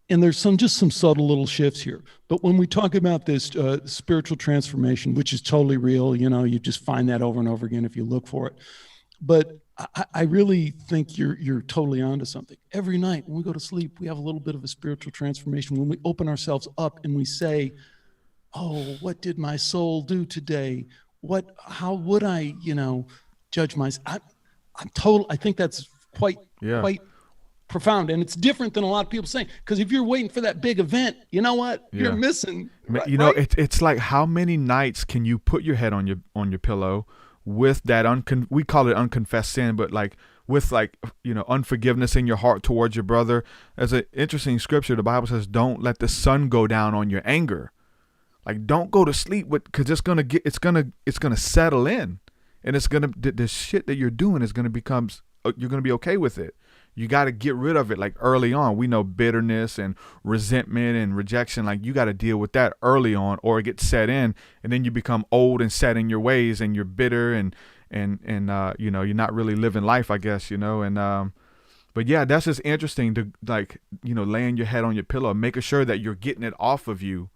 and there's some subtle little shifts here, but when we talk about this spiritual transformation, which is totally real, you just find that over and over again if you look for it. But I really think you're totally onto something. Every night when we go to sleep, we have a little bit of a spiritual transformation. When we open ourselves up and we say, oh, what did my soul do today? How would I, judge myself? I think that's quite profound. And it's different than a lot of people saying, because if you're waiting for that big event, you know what? You're missing. Right? It's like, how many nights can you put your head on your pillow with that we call it unconfessed sin, but with unforgiveness in your heart towards your brother. As an interesting scripture, the Bible says, don't let the sun go down on your anger. Like, don't go to sleep because it's gonna settle in, and the shit that you're doing is gonna become, you're gonna be okay with it. You got to get rid of it early on. We know bitterness and resentment and rejection. You got to deal with that early on, or it gets set in, and then you become old and set in your ways, and you're bitter and you're not really living life, I guess, but yeah, that's just interesting to laying your head on your pillow, making sure that you're getting it off of you.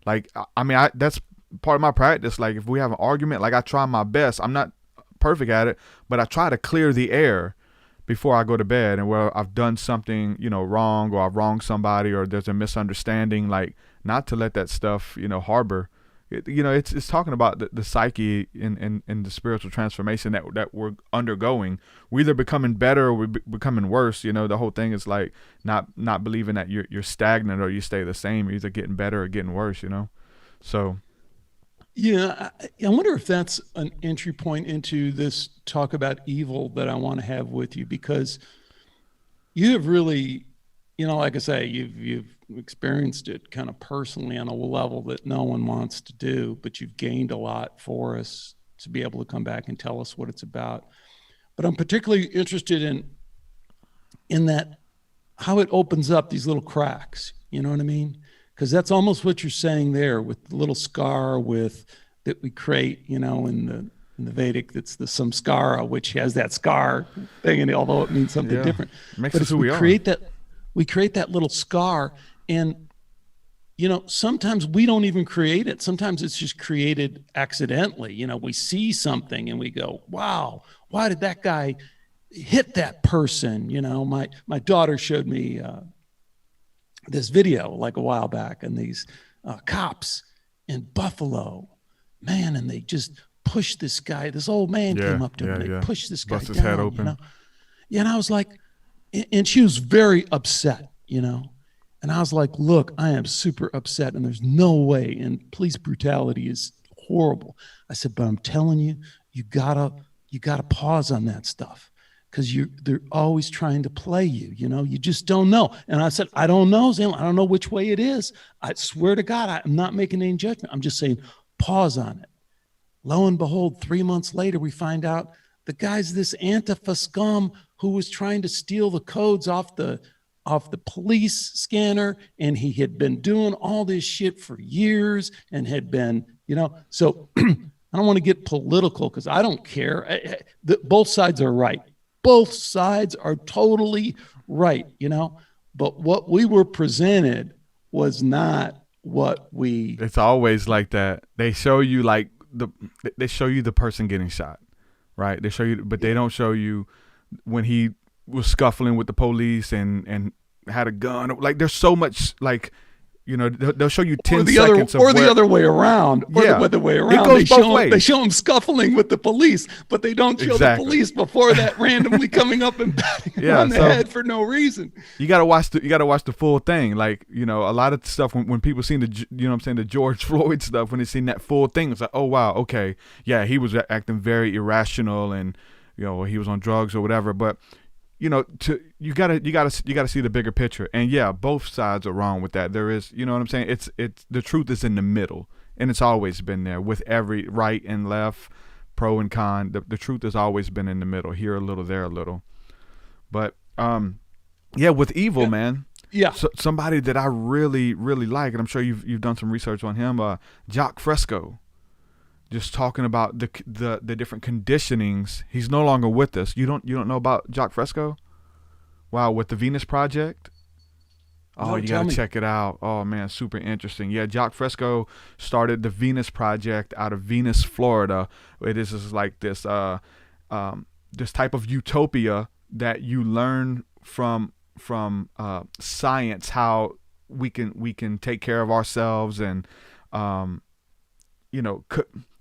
That's part of my practice. If we have an argument, I try my best. I'm not perfect at it, but I try to clear the air before I go to bed, and where I've done something, wrong, or I've wronged somebody, or there's a misunderstanding, not to let that stuff, harbor. It's talking about the psyche and the spiritual transformation that we're undergoing. We're either becoming better or we're becoming worse. The whole thing is not believing that you're stagnant or you stay the same. You're either getting better or getting worse, So. Yeah, I wonder if that's an entry point into this talk about evil that I want to have with you, because you have really, like I say, you've experienced it kind of personally on a level that no one wants to do, but you've gained a lot for us to be able to come back and tell us what it's about. But I'm particularly interested in that, how it opens up these little cracks, you know what I mean? Because that's almost what you're saying there, with the little scar that we create, in the Vedic, that's the samskara, which has that scar thing, and although it means something different, makes but us who we are. We create that little scar, and sometimes we don't even create it. Sometimes it's just created accidentally. We see something and we go, "Wow, why did that guy hit that person?" My daughter showed me this video a while back, and these cops in Buffalo, man, and they just pushed this guy. This old man came up to him and they pushed this guy Bust his down, head open. Yeah, and I was like, and she was very upset, and I was like, look, I am super upset, and there's no way, and police brutality is horrible. I said, but I'm telling you, you gotta pause on that stuff. Because they're always trying to play you, you just don't know. And I said, I don't know, Zane. I don't know which way it is. I swear to God, I'm not making any judgment. I'm just saying, pause on it. Lo and behold, 3 months later, we find out the guy's this Antifa scum who was trying to steal the codes off the police scanner. And he had been doing all this shit for years and had been, so I don't want to get political because I don't care. Both sides are right. Both sides are totally right, but what we were presented was not what we. It's always like that. They show you they show you the person getting shot, right? They show you, but they don't show you when he was scuffling with the police and had a gun. There's so much they'll show you 10 or the seconds other, of the other way around, or Yeah. the other way It around. goes both ways. They show him scuffling with the police, but they don't show Exactly. the police before that randomly coming up and batting him on the head for no reason. You gotta watch the full thing. Like, a lot of stuff when people seen the George Floyd stuff, when they seen that full thing, it's like, oh wow, okay, yeah, he was acting very irrational, and he was on drugs or whatever. But you gotta see the bigger picture. And yeah, both sides are wrong with that. There is, you know what I'm saying? It's the truth is in the middle, and it's always been there with every right and left, pro and con. The truth has always been in the middle, here a little, there a little. But yeah, with evil, man. Yeah. So, somebody that I really, really like, and I'm sure you've done some research on him, Jacques Fresco. Just talking about the different conditionings. He's no longer with us. You don't know about Jacques Fresco? Wow, with the Venus Project? Oh, you gotta check it out. Oh man, super interesting. Yeah, Jacques Fresco started the Venus Project out of Venus, Florida. It is just like this this type of utopia that you learn from science, how we can take care of ourselves, and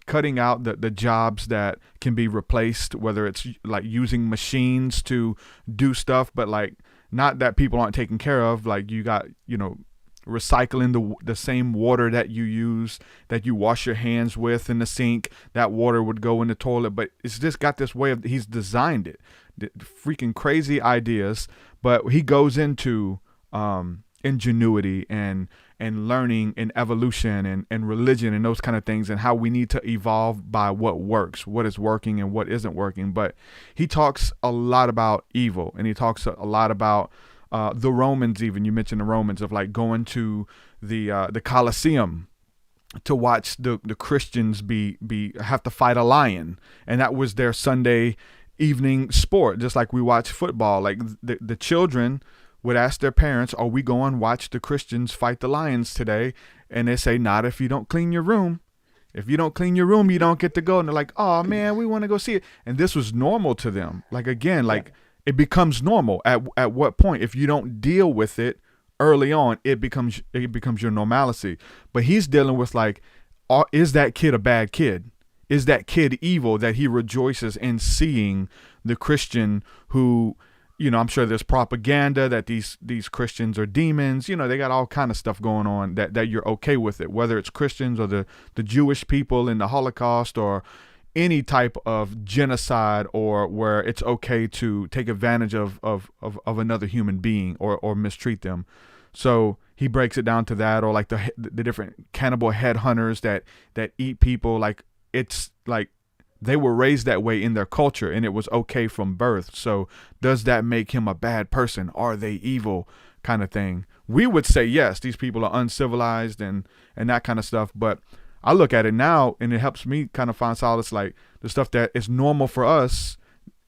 cutting out the jobs that can be replaced, whether it's like using machines to do stuff, but like not that people aren't taken care of. Like you got, recycling the same water that you use, that you wash your hands with in the sink, that water would go in the toilet. But it's just got this way of, he's designed it, the freaking crazy ideas. But he goes into ingenuity and learning and evolution and religion and those kind of things, and how we need to evolve by what works, what is working and what isn't working. But he talks a lot about evil, and he talks a lot about the Romans. Even you mentioned the Romans, of like going to the Colosseum to watch the Christians have to fight a lion, and that was their Sunday evening sport, just like we watch football. Like the children would ask their parents, are we going to watch the Christians fight the lions today? And they say, not if you don't clean your room. If you don't clean your room, you don't get to go. And they're like, oh man, we want to go see it. And this was normal to them. Like, again, like it becomes normal at what point? If you don't deal with it early on, it becomes your normalcy. But he's dealing with like, is that kid a bad kid? Is that kid evil, that he rejoices in seeing the Christian who, I'm sure there's propaganda that these Christians are demons. They got all kind of stuff going on that you're okay with it, whether it's Christians or the Jewish people in the Holocaust, or any type of genocide, or where it's okay to take advantage of another human being or mistreat them. So he breaks it down to that, or like the different cannibal headhunters that eat people. Like, it's like they were raised that way in their culture, and it was okay from birth. So does that make him a bad person? Are they evil, kind of thing? We would say yes, these people are uncivilized and that kind of stuff. But I look at it now, and it helps me kind of find solace, like the stuff that is normal for us,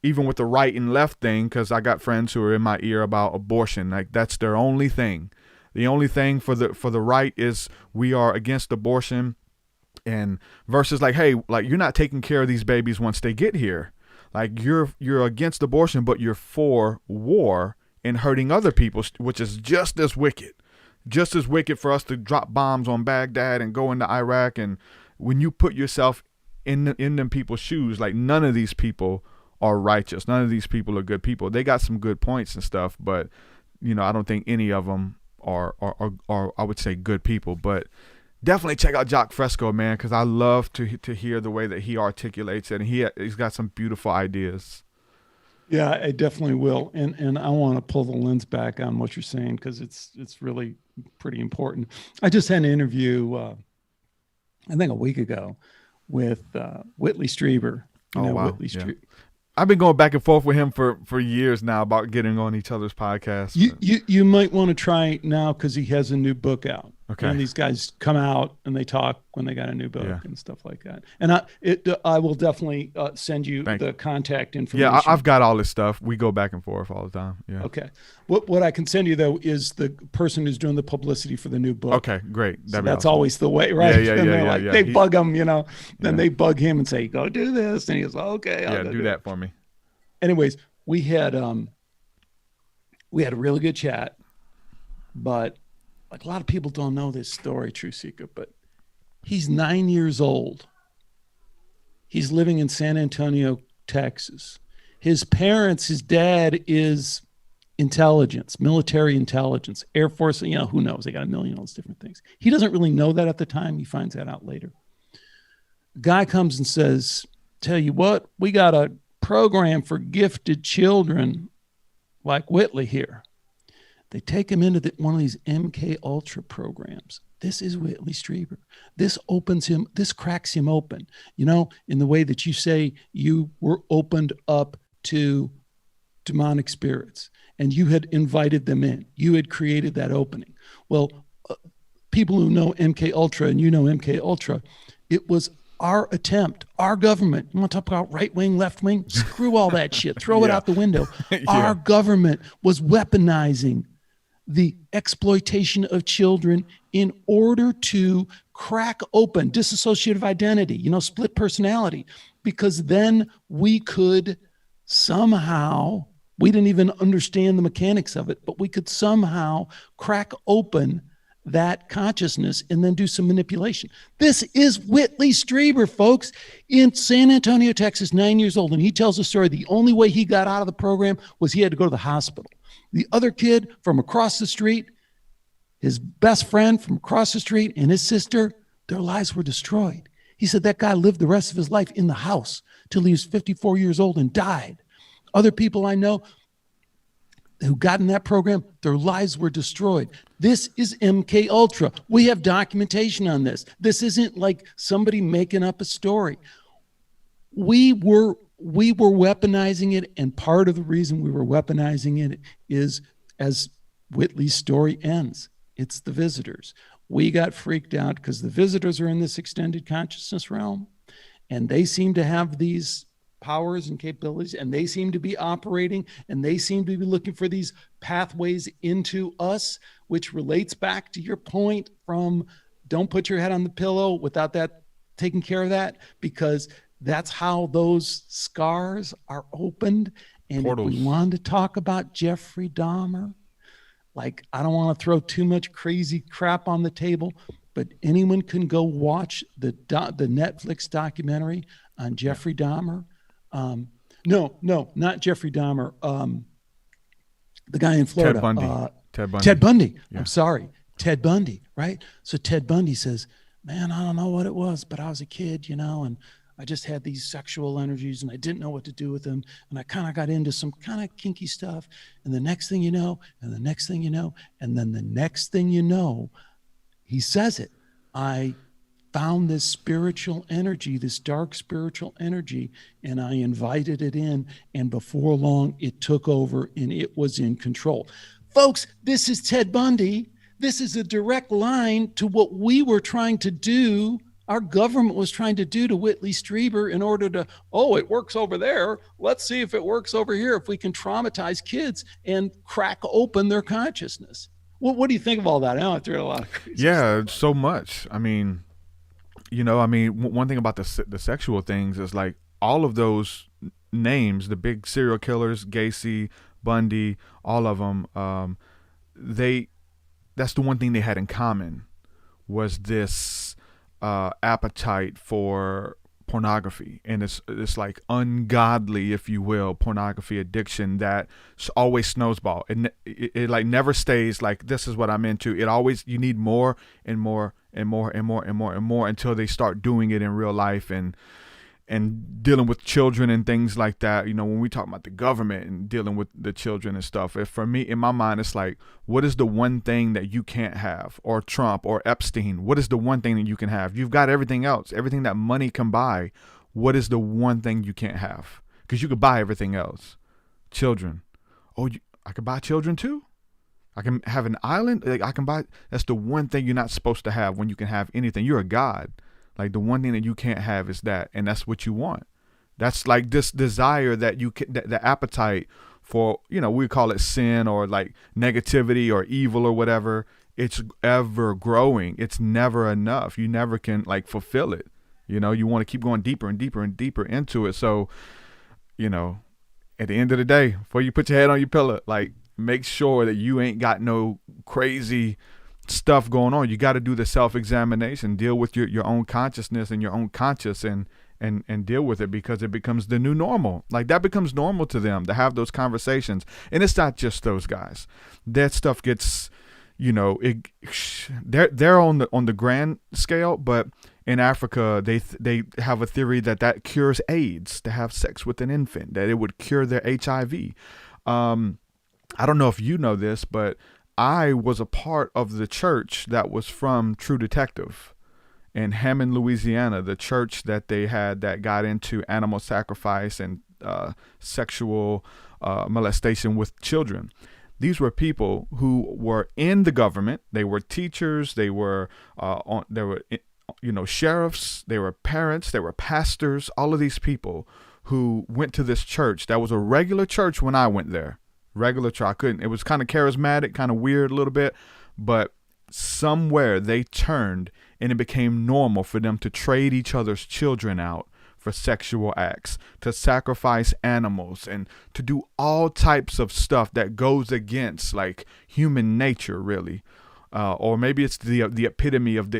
even with the right and left thing, because I got friends who are in my ear about abortion. Like, that's their only thing. The only thing for the right is we are against abortion. And versus like, hey, like, you're not taking care of these babies once they get here. Like, you're against abortion, but you're for war and hurting other people, which is just as wicked for us to drop bombs on Baghdad and go into Iraq. And when you put yourself in them people's shoes, like, none of these people are righteous. None of these people are good people. They got some good points and stuff, but I don't think any of them are I would say good people. But definitely check out Jacques Fresco, man, because I love to hear the way that he articulates it, and he's got some beautiful ideas. Yeah, I definitely will, and I want to pull the lens back on what you're saying, because it's really pretty important. I just had an interview, I think a week ago, with Whitley Strieber. Wow. Whitley Strieber. I've been going back and forth with him for years now about getting on each other's podcasts. You might want to try now, because he has a new book out. Okay. And these guys come out and they talk when they got a new book and stuff like that. And I will definitely send you the contact information. Yeah, I've got all this stuff. We go back and forth all the time. Yeah. Okay. What I can send you, though, is the person who's doing the publicity for the new book. Okay, great. So that's awesome. Always the way, right? Yeah. They bug him, Then they bug him and say, "Go do this," and he goes, "Okay, I'll do that for me." Anyways, we had a really good chat, but like a lot of people don't know this story, TruthSeekah, but he's 9 years old. He's living in San Antonio, Texas. His parents, his dad is intelligence, military intelligence, Air Force, who knows? They got a million of those different things. He doesn't really know that at the time. He finds that out later. A guy comes and says, tell you what, we got a program for gifted children like Whitley here. They take him into one of these MK Ultra programs. This is Whitley Strieber. This cracks him open, in the way that you say you were opened up to demonic spirits and you had invited them in. You had created that opening. Well, people who know MK Ultra, and MK Ultra, it was our attempt, our government. You want to talk about right wing, left wing? Screw all that shit. Throw it out the window. Our government was weaponizing the exploitation of children in order to crack open dissociative identity, split personality, because then we could somehow, we didn't even understand the mechanics of it, but we could somehow crack open that consciousness and then do some manipulation. This is Whitley Strieber, folks, in San Antonio, Texas, 9 years old. And he tells a story. The only way he got out of the program was he had to go to the hospital. The other kid from across the street, his best friend from across the street, and his sister, their lives were destroyed. He said that guy lived the rest of his life in the house till he was 54 years old and died. Other people I know who got in that program, their lives were destroyed. This is MK Ultra. We have documentation on this. This isn't like somebody making up a story. We were weaponizing it, and part of the reason we were weaponizing it is, as Whitley's story ends, it's the visitors. We got freaked out because the visitors are in this extended consciousness realm, and they seem to have these powers and capabilities, and they seem to be operating, and they seem to be looking for these pathways into us, which relates back to your point from don't put your head on the pillow without that taking care of that, because that's how those scars are opened. And Portals. If we wanted to talk about Jeffrey Dahmer, like, I don't want to throw too much crazy crap on the table, but anyone can go watch the Netflix documentary on Jeffrey Dahmer. No, not Jeffrey Dahmer. The guy in Florida. Ted Bundy. Yeah. I'm sorry. Ted Bundy, right? So Ted Bundy says, man, I don't know what it was, but I was a kid, and I just had these sexual energies and I didn't know what to do with them. And I kind of got into some kind of kinky stuff. And the next thing you know, and the next thing you know, and then the next thing you know, he says it. I found this spiritual energy, this dark spiritual energy, and I invited it in. And before long, it took over and it was in control. Folks, this is Ted Bundy. This is a direct line to what we were trying to do. Our government was trying to do to Whitley Strieber in order to, it works over there. Let's see if it works over here, if we can traumatize kids and crack open their consciousness. What do you think of all that? I know I threw a lot of crazy stuff. So much. I mean, one thing about the sexual things is like all of those names, the big serial killers, Gacy, Bundy, all of them, that's the one thing they had in common was this appetite for pornography, and it's like ungodly, if you will, pornography addiction that always snowball, and it like never stays like this is what I'm into. It always, you need more and more and more and more and more and more until they start doing it in real life and dealing with children and things like that. When we talk about the government and dealing with the children and stuff, for me, in my mind, it's like, what is the one thing that you can't have? Or Trump or Epstein, what is the one thing that you can have? You've got everything else, everything that money can buy. What is the one thing you can't have? Because you could buy everything else. Children. I could buy children too? I can have an island? I can buy. That's the one thing you're not supposed to have when you can have anything. You're a god. Like, the one thing that you can't have is that, and that's what you want. That's like this desire that you can, the appetite for, we call it sin or like negativity or evil or whatever. It's ever growing. It's never enough. You never can like fulfill it. You want to keep going deeper and deeper and deeper into it. So, at the end of the day, before you put your head on your pillow, like, make sure that you ain't got no crazy stuff going on. You got to do the self-examination, deal with your own consciousness and your own conscience, and deal with it, because it becomes the new normal. Like, that becomes normal to them to have those conversations. And it's not just those guys. That stuff gets, they're on the grand scale, but in Africa, they have a theory that cures AIDS, to have sex with an infant, that it would cure their HIV. I don't know if you know this, but I was a part of the church that was from True Detective in Hammond, Louisiana, the church that they had that got into animal sacrifice and sexual molestation with children. These were people who were in the government. They were teachers. They were sheriffs. They were parents. They were pastors. All of these people who went to this church that was a regular church when I went there. Regular church. It was kind of charismatic, kind of weird a little bit, but somewhere they turned and it became normal for them to trade each other's children out for sexual acts, to sacrifice animals, and to do all types of stuff that goes against like human nature, really. Or maybe it's the epitome of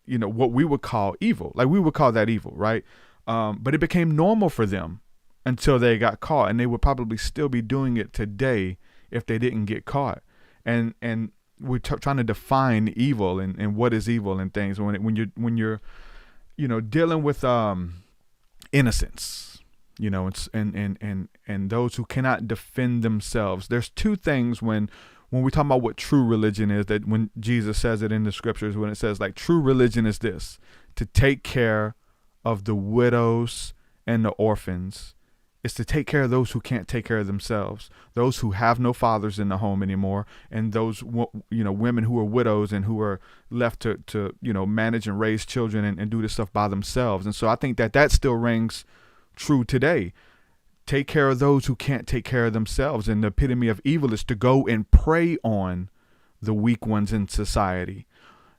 what we would call evil. Like, we would call that evil, right? But it became normal for them until they got caught, and they would probably still be doing it today if they didn't get caught. And we're trying to define evil and what is evil and things when you're dealing with innocence, and those who cannot defend themselves. There's two things when we talk about what true religion is, that when Jesus says it in the scriptures, when it says like true religion is this, to take care of the widows and the orphans. It's to take care of those who can't take care of themselves, those who have no fathers in the home anymore, and those women who are widows and who are left to manage and raise children and do this stuff by themselves. And so I think that still rings true today. Take care of those who can't take care of themselves. And the epitome of evil is to go and prey on the weak ones in society.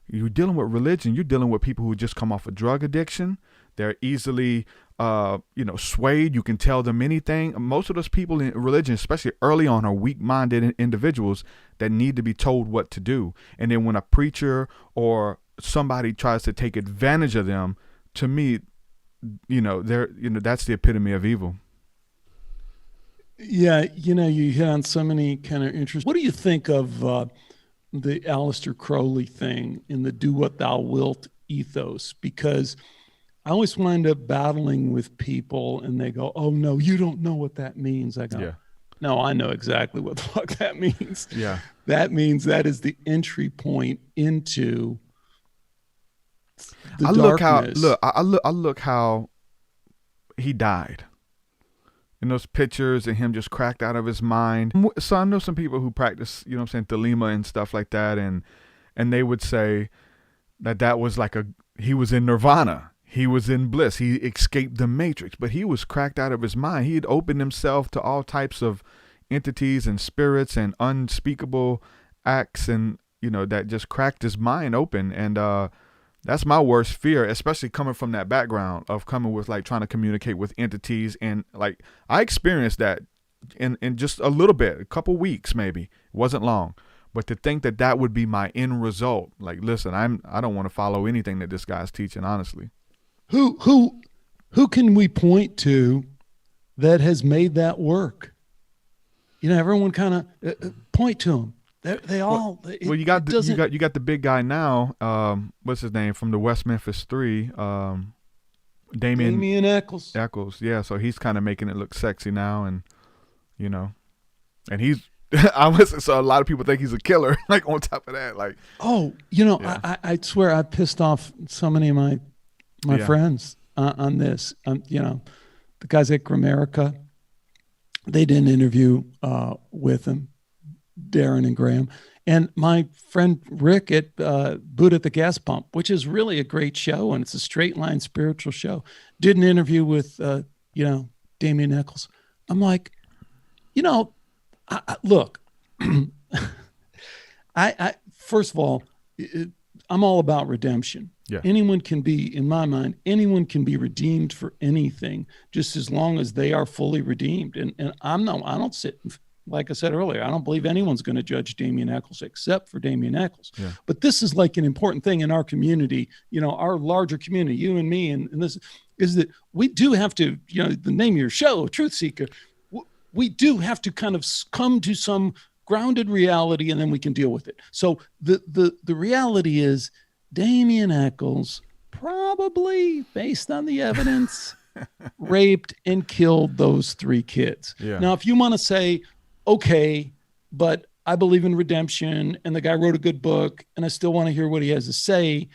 You're dealing with religion. You're dealing with people who just come off a drug addiction. They're easily, swayed. You can tell them anything. Most of those people in religion, especially early on, are weak-minded individuals that need to be told what to do. And then when a preacher or somebody tries to take advantage of them, to me, that's the epitome of evil. Yeah, you hit on so many kind of interesting. What do you think of the Aleister Crowley thing in the "do what thou wilt" ethos? Because I always wind up battling with people and they go, "Oh no, you don't know what that means." I go, yeah. "No, I know exactly what the fuck that means." Yeah. That means that is the entry point into the darkness. I look how he died. In those pictures and him just cracked out of his mind. So I know some people who practice, Thelema and stuff like that. And they would say that was like he was in nirvana. He was in bliss. He escaped the matrix, but he was cracked out of his mind. He had opened himself to all types of entities and spirits and unspeakable acts, and, that just cracked his mind open. And, that's my worst fear, especially coming from that background of coming with like trying to communicate with entities. And like, I experienced that in just a little bit, a couple weeks, maybe. It wasn't long, but to think that would be my end result. Like, listen, I don't want to follow anything that this guy's teaching, honestly. Who can we point to that has made that work? Everyone kind of point to them. They all. Well, you got the big guy now. What's his name from the West Memphis Three? Damien Eccles. Eccles, yeah. So he's kind of making it look sexy now, and and he's. So a lot of people think he's a killer. Like, on top of that, like. Oh, yeah. I swear I pissed off so many of my friends on this. The guys at Gramerica, they did an interview with him. Darren and Graham, and my friend Rick at Buddha at the Gas Pump, which is really a great show, and it's a straight line spiritual show, did an interview with Damien Eccles. I'm like, look, I first of all, I'm all about redemption. Yeah. Anyone can be, in my mind, anyone can be redeemed for anything, just as long as they are fully redeemed. And I don't sit like I said earlier, I don't believe anyone's going to judge Damien Eccles except for Damien Eccles. Yeah. But this is like an important thing in our community, our larger community, you and me, and this is that we do have to, the name of your show, TruthSeekah, we do have to kind of come to some grounded reality, and then we can deal with it. So the reality is Damien Eccles probably, based on the evidence, raped and killed those 3 kids. Yeah. Now, if you want to say, okay, but I believe in redemption and the guy wrote a good book and I still want to hear what he has to say,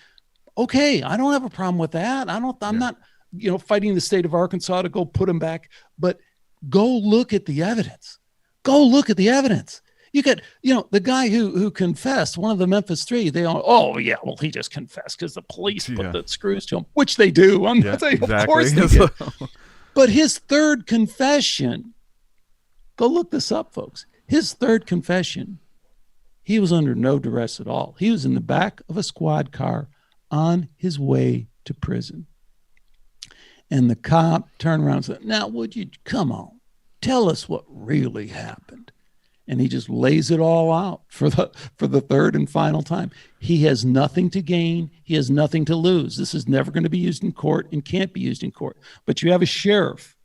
okay, I don't have a problem with that. I'm not, fighting the state of Arkansas to go put him back, but go look at the evidence. Go look at the evidence. You could, the guy who confessed, one of the Memphis 3, they all, oh yeah, well, he just confessed because the police put the screws to him, which they do. I'm not saying, exactly. Of course they did. But his third confession, go look this up, folks. His third confession, he was under no duress at all. He was in the back of a squad car on his way to prison. And the cop turned around and said, now, would you come on, tell us what really happened? And he just lays it all out for the third and final time. He has nothing to gain. He has nothing to lose. This is never going to be used in court and can't be used in court. But you have a sheriff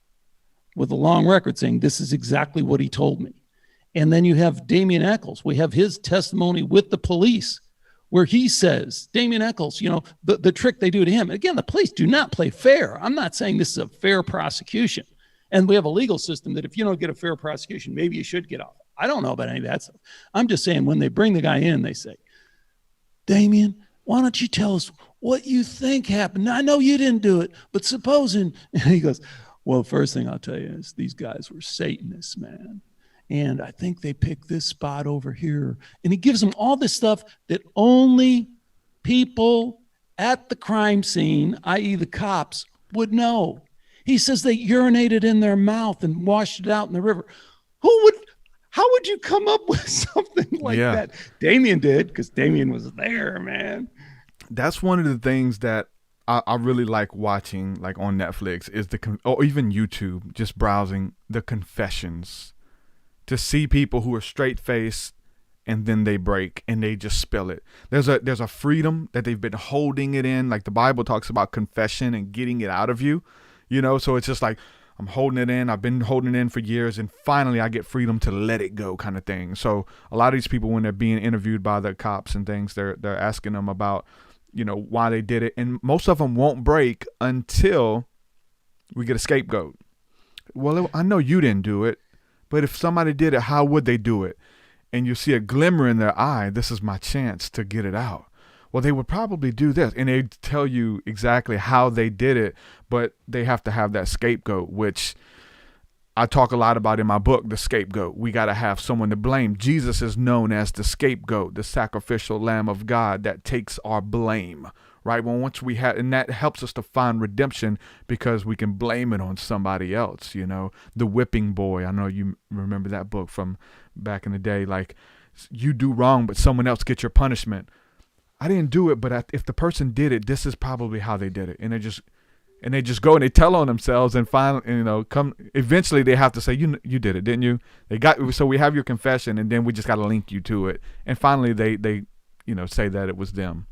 with a long record saying, this is exactly what he told me. And then you have Damien Eccles. We have his testimony with the police where he says, Damien Eccles, the trick they do to him. Again, the police do not play fair. I'm not saying this is a fair prosecution. And we have a legal system that if you don't get a fair prosecution, maybe you should get off. I don't know about any of that stuff. I'm just saying when they bring the guy in, they say, Damien, why don't you tell us what you think happened? Now, I know you didn't do it, but supposing, and he goes, well, the first thing I'll tell you is these guys were Satanists, man. And I think they picked this spot over here. And he gives them all this stuff that only people at the crime scene, i.e. the cops, would know. He says they urinated in their mouth and washed it out in the river. How would you come up with something like that? Damien did, because Damien was there, man. That's one of the things that I really like watching, like on Netflix, is or even YouTube, just browsing the confessions, to see people who are straight faced and then they break and they just spill it. There's a freedom that they've been holding it in. Like the Bible talks about confession and getting it out of you, so it's just like, I'm holding it in. I've been holding it in for years, and finally I get freedom to let it go, kind of thing. So a lot of these people, when they're being interviewed by the cops and things, they're asking them about, why they did it. And most of them won't break until we get a scapegoat. Well, I know you didn't do it, but if somebody did it, how would they do it? And you see a glimmer in their eye. This is my chance to get it out. Well, they would probably do this, and they tell you exactly how they did it, but they have to have that scapegoat, which I talk a lot about in my book, The Scapegoat. We got to have someone to blame. Jesus is known as the scapegoat, the sacrificial lamb of God that takes our blame, right? Well, once we have, and that helps us to find redemption because we can blame it on somebody else, The Whipping Boy. I know you remember that book from back in the day, like you do wrong, but someone else gets your punishment. I didn't do it, but if the person did it, this is probably how they did it. And they just go and they tell on themselves, and finally, eventually they have to say, you did it, didn't you? So we have your confession, and then we just got to link you to it. And finally they say that it was them.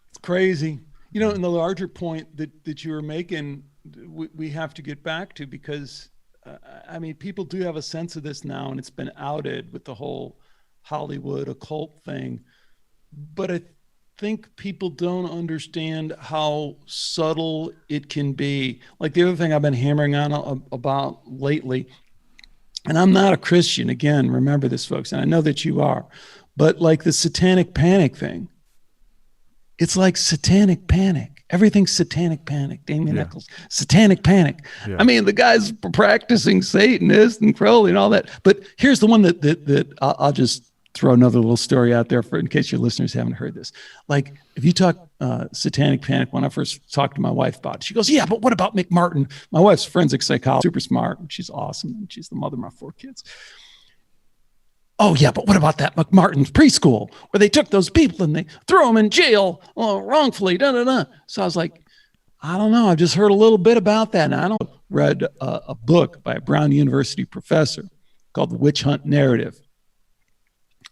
It's crazy. And the larger point that you were making, we have to get back to, because people do have a sense of this now, and it's been outed with the whole Hollywood occult thing, but I think people don't understand how subtle it can be. Like the other thing I've been hammering on about lately, and I'm not a Christian, again, remember this, folks, and I know that you are, but like the satanic panic thing, it's like satanic panic. Everything's satanic panic. Damien Eccles, satanic panic. Yeah. The guy's practicing Satanist and Creola and all that. But here's the one that I'll just throw another little story out there in case your listeners haven't heard this. Like if you talk satanic panic, when I first talked to my wife about it, she goes, yeah, but what about McMartin? My wife's forensic psychologist, super smart. She's awesome. And she's the mother of my 4 kids. Oh yeah, but what about that McMartin's preschool where they took those people and they threw them in jail wrongfully, So I was like, I don't know. I've just heard a little bit about that. And I don't read a book by a Brown University professor called The Witch Hunt Narrative.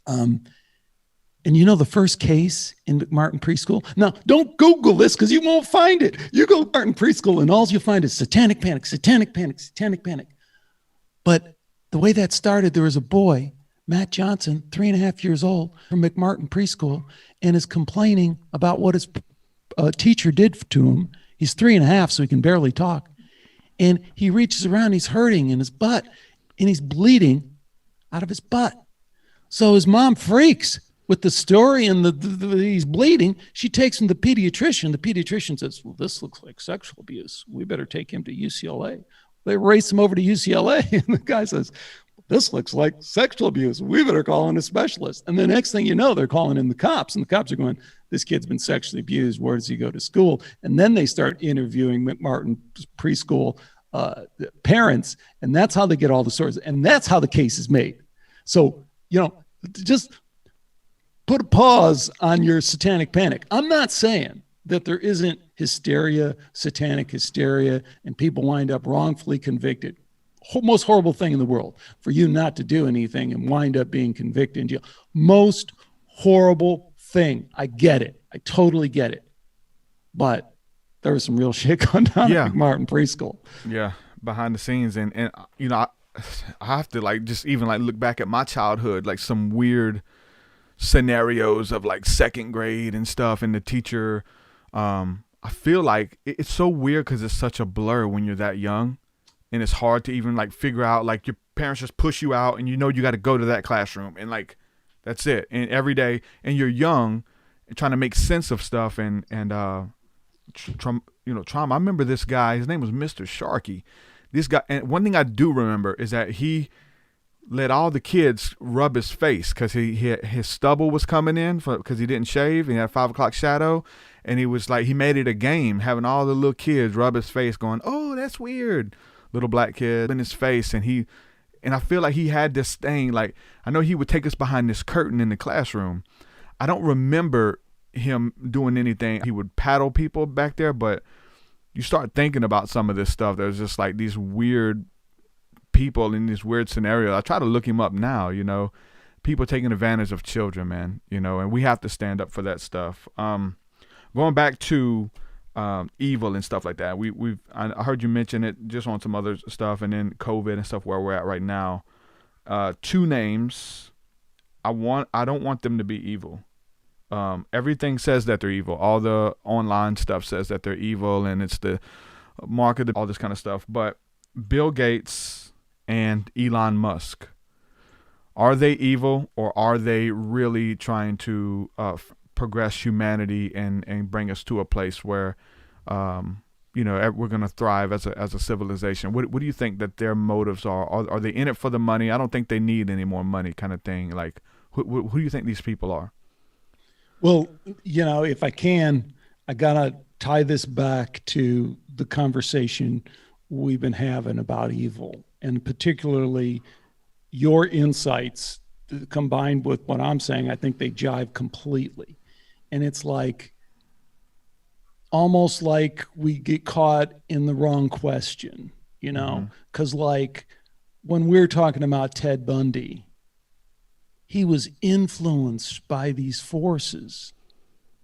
And you know the first case in McMartin Preschool? Now, don't Google this because you won't find it. You go to McMartin Preschool and all you'll find is satanic panic, satanic panic, satanic panic. But the way that started, there was a boy, Matt Johnson, 3.5 years old, from McMartin Preschool, and is complaining about what his teacher did to him. He's 3.5, so he can barely talk. And he reaches around, he's hurting in his butt, and he's bleeding out of his butt. So his mom freaks with the story and he's bleeding. She takes him to the pediatrician. The pediatrician says, well, this looks like sexual abuse. We better take him to UCLA. They race him over to UCLA. And the guy says, this looks like sexual abuse. We better call in a specialist. And the next thing you know, they're calling in the cops. And the cops are going, this kid's been sexually abused. Where does he go to school? And then they start interviewing McMartin Preschool parents. And that's how they get all the stories. And that's how the case is made. So, just put a pause on your satanic panic. I'm not saying that there isn't hysteria, satanic hysteria, and people wind up wrongfully convicted. Most horrible thing in the world for you not to do anything and wind up being convicted in jail. Most horrible thing. I get it. I totally get it. But there was some real shit going down at McMartin Preschool. Yeah, behind the scenes. And I have to just even look back at my childhood, like some weird scenarios of second grade and stuff, and the teacher, I feel like it's so weird because it's such a blur when you're that young, and it's hard to even figure out, your parents just push you out and you got to go to that classroom and that's it, and every day, and you're young and trying to make sense of stuff and trauma. I remember this guy, his name was Mr. Sharkey. This guy, and one thing I do remember is that he let all the kids rub his face because his stubble was coming in because he didn't shave, and he had 5 o'clock shadow, and he was he made it a game, having all the little kids rub his face, going, oh, that's weird, little black kid in his face, and I feel like he had this thing, I know he would take us behind this curtain in the classroom. I don't remember him doing anything. He would paddle people back there, but you start thinking about some of this stuff. There's just these weird people in this weird scenario. I try to look him up now, people taking advantage of children, man, and we have to stand up for that stuff. Going back to evil and stuff like that. I heard you mention it just on some other stuff, and then COVID and stuff where we're at right now. 2 names. I don't want them to be evil. Everything says that they're evil. All the online stuff says that they're evil, and it's the market, all this kind of stuff. But Bill Gates and Elon Musk, are they evil, or are they really trying to progress humanity and bring us to a place where we're going to thrive as a civilization? What do you think that their motives are? Are they in it for the money? I don't think they need any more money, kind of thing. Who do you think these people are? Well, if I can, I gotta tie this back to the conversation we've been having about evil, and particularly your insights combined with what I'm saying. I think they jive completely. And it's almost like we get caught in the wrong question, because when we're talking about Ted Bundy, he was influenced by these forces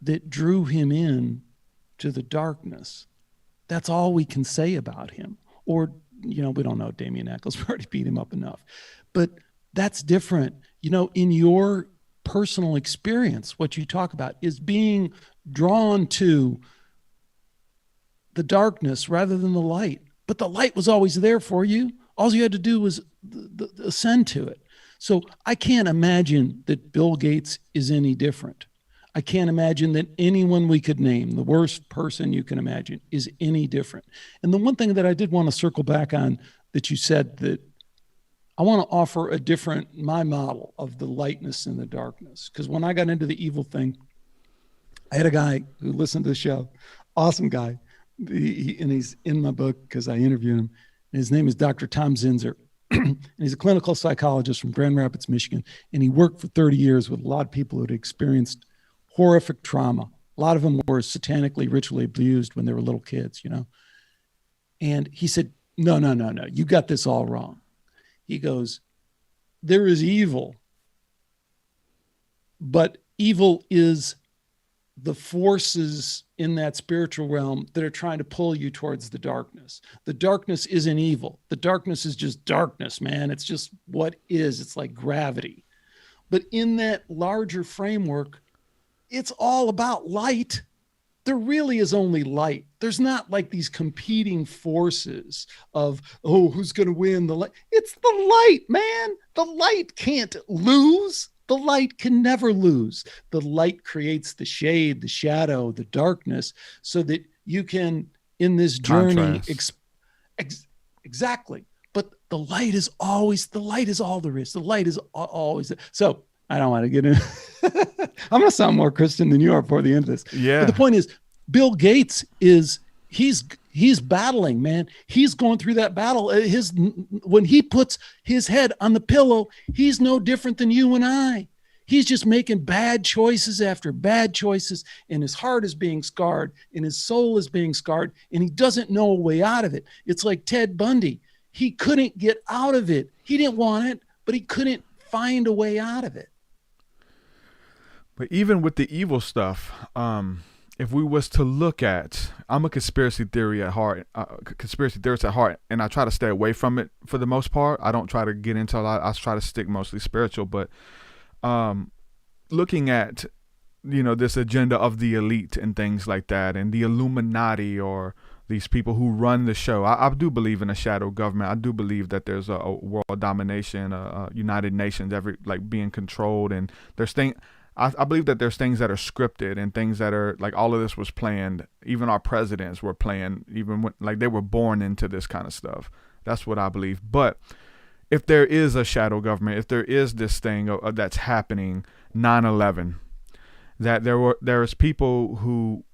that drew him in to the darkness. That's all we can say about him. Or, we don't know Damien Eccles. We already beat him up enough. But that's different. In your personal experience, what you talk about is being drawn to the darkness rather than the light. But the light was always there for you. All you had to do was ascend to it. So I can't imagine that Bill Gates is any different. I can't imagine that anyone we could name, the worst person you can imagine, is any different. And the one thing that I did want to circle back on that you said, that I want to offer my model of the lightness and the darkness. Because when I got into the evil thing, I had a guy who listened to the show, awesome guy, and he's in my book because I interviewed him. And his name is Dr. Tom Zinzer. And he's a clinical psychologist from Grand Rapids, Michigan. And he worked for 30 years with a lot of people who had experienced horrific trauma A lot of them were satanically, ritually abused when they were little kids, And he said, no, you got this all wrong. He goes, there is evil, but evil is the forces in that spiritual realm that are trying to pull you towards the darkness. The darkness isn't evil. The darkness is just darkness, man. It's just what is. It's like gravity. But in that larger framework, it's all about light. There really is only light. There's not like these competing forces of, who's going to win the light? It's the light, man. The light can't lose. The light can never lose. The light creates the shade, the shadow, the darkness, so that you can, in this journey, exactly. But the light is all there is. The light is always there. So I don't want to get in. I'm going to sound more Christian than you are before the end of this. Yeah. But the point is, Bill Gates he's battling, man. He's going through that battle. When he puts his head on the pillow, he's no different than you and I. He's just making bad choices after bad choices, and his heart is being scarred, and his soul is being scarred, and he doesn't know a way out of it. It's like Ted Bundy. He couldn't get out of it. He didn't want it, but he couldn't find a way out of it. But even with the evil stuff, if we was to look at, I'm a conspiracy theorist at heart, and I try to stay away from it for the most part. I don't try to get into a lot. I try to stick mostly spiritual, but looking at, this agenda of the elite and things like that, and the Illuminati, or these people who run the show. I do believe in a shadow government. I do believe that there's a world domination, United Nations, being controlled, and there's things. I believe that there's things that are scripted and things that are like, all of this was planned. Even our presidents were planned, even when they were born into this kind of stuff. That's what I believe. But if there is a shadow government, if there is this thing that's happening, 9/11, that there's people who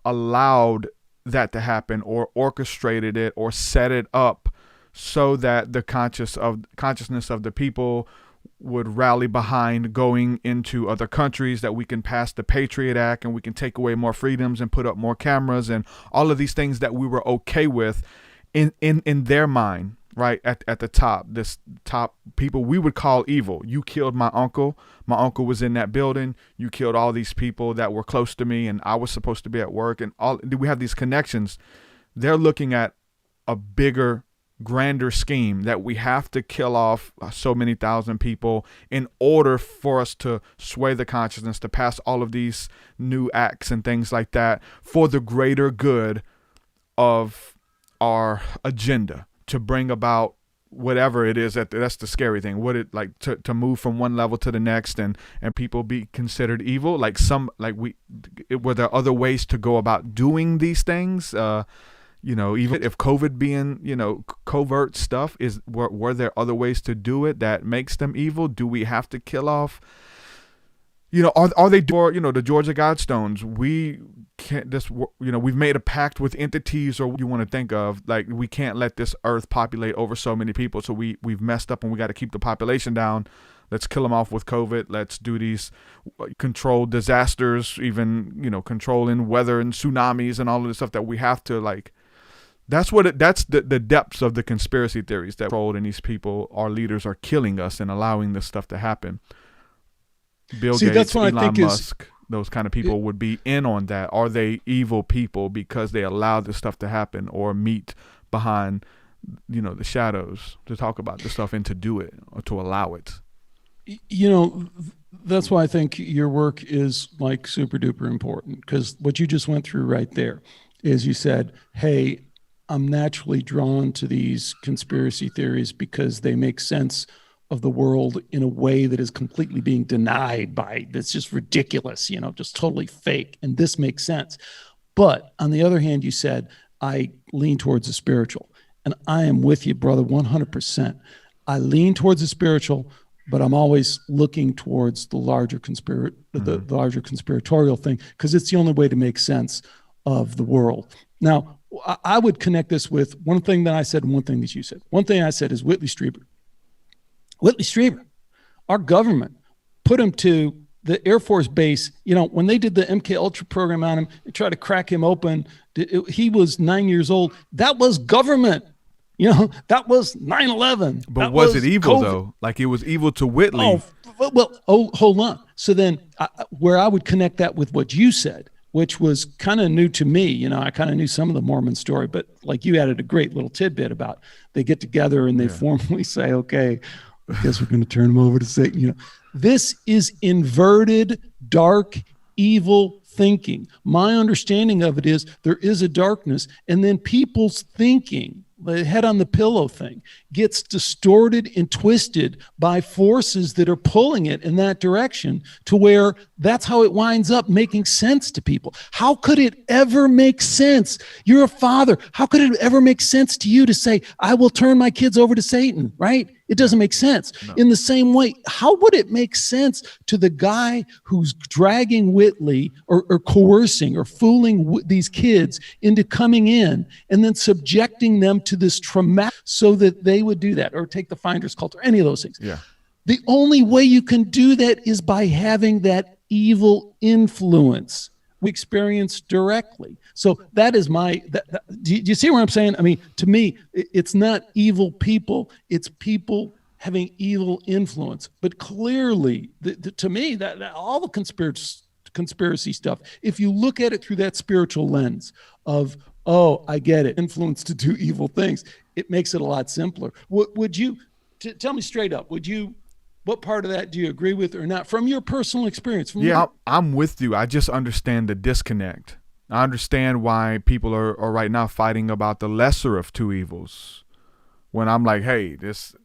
allowed that to happen, or orchestrated it, or set it up so that the consciousness of the people would rally behind going into other countries, that we can pass the Patriot Act and we can take away more freedoms and put up more cameras and all of these things that we were okay with in their mind, right? At the top, this top people we would call evil. You killed my uncle. My uncle was in that building. You killed all these people that were close to me, and I was supposed to be at work, and we have these connections. They're looking at a bigger, grander scheme, that we have to kill off so many thousand people in order for us to sway the consciousness, to pass all of these new acts and things like that for the greater good of our agenda, to bring about whatever it is. That's the scary thing. What it like to move from one level to the next, and people be considered evil. Were there other ways to go about doing these things? Even if COVID being, covert stuff, were there other ways to do it that makes them evil? Do we have to kill off, are they, the Georgia Guidestones? We can't we've made a pact with entities, or you want to think of, like, we can't let this earth populate over so many people. So we've messed up and we got to keep the population down. Let's kill them off with COVID. Let's do these controlled disasters, even, controlling weather and tsunamis and all of this stuff that we have to, that's the depths of the conspiracy theories that control, and these people, our leaders, are killing us and allowing this stuff to happen. Bill Gates, Elon Musk, those kind of people would be in on that. Are they evil people because they allow this stuff to happen, or meet behind, the shadows to talk about this stuff and to do it, or to allow it? That's why I think your work is super duper important, because what you just went through right there is, you said, hey, I'm naturally drawn to these conspiracy theories because they make sense of the world in a way that is completely being denied by, that's just ridiculous, just totally fake. And this makes sense. But on the other hand, you said, I lean towards the spiritual, and I am with you, brother, 100%. I lean towards the spiritual, but I'm always looking towards the larger the larger conspiratorial thing, because it's the only way to make sense of the world. Now, I would connect this with one thing that I said and one thing that you said. One thing I said is Whitley Strieber. Whitley Strieber, our government put him to the Air Force base, when they did the MK Ultra program on him, they tried to crack him open. He was 9 years old. That was government. That was 9/11. But was it evil COVID. Though? Like it was evil to Whitley. Hold on. So then where I would connect that with what you said, which was kind of new to me. I kind of knew some of the Mormon story, but like you added a great little tidbit about they get together and they formally say, okay, I guess we're going to turn them over to Satan. This is inverted, dark, evil thinking. My understanding of it is there is a darkness, and then people's thinking, the head on the pillow thing, gets distorted and twisted by forces that are pulling it in that direction to where that's how it winds up making sense to people. How could it ever make sense? You're a father. How could it ever make sense to you to say, I will turn my kids over to Satan, right? It doesn't make sense. No. In the same way, how would it make sense to the guy who's dragging Whitley or coercing or fooling these kids into coming in and then subjecting them to this traumatic so that they would do that, or take the finder's cult or any of those things? Yeah. The only way you can do that is by having that evil influence we experience directly. So that is do you see what I'm saying? I mean, to me, it's not evil people, it's people having evil influence. But clearly, to me, that all the conspiracy stuff, if you look at it through that spiritual lens of, oh, I get it, influence to do evil things, it makes it a lot simpler. Would you, tell me straight up, what part of that do you agree with or not from your personal experience? I'm with you. I just understand the disconnect. I understand why people are right now fighting about the lesser of two evils. When I'm like, hey,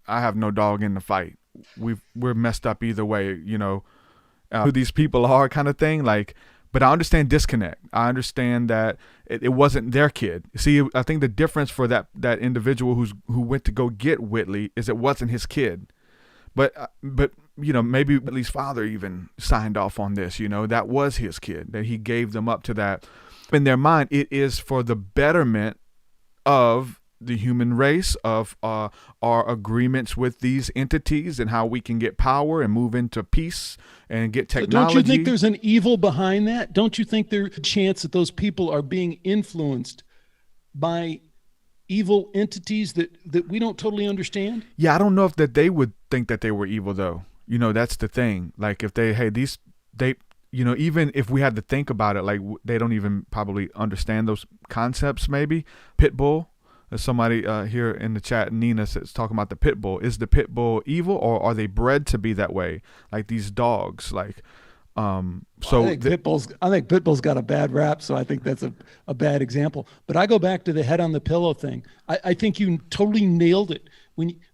I have no dog in the fight. We're messed up either way, who these people are, kind of thing. Like, but I understand disconnect. I understand that it wasn't their kid. See, I think the difference for that individual who went to go get Whitley is it wasn't his kid. But maybe Whitley's father even signed off on this, that was his kid, that he gave them up to that. In their mind, it is for the betterment of the human race, of our agreements with these entities and how we can get power and move into peace and get technology. Don't you think there's an evil behind that? Don't you think there's a chance that those people are being influenced by evil entities that we don't totally understand? Yeah, I don't know if that they would think that they were evil though. That's the thing. Like if even if we had to think about it, like they don't even probably understand those concepts. Maybe pit bull. There's somebody here in the chat, Nina, is talking about the pit bull. Is the pit bull evil, or are they bred to be that way? Like these dogs, like. I think Pitbull's got a bad rap, so I think that's a bad example. But I go back to the head on the pillow thing. I think you totally nailed it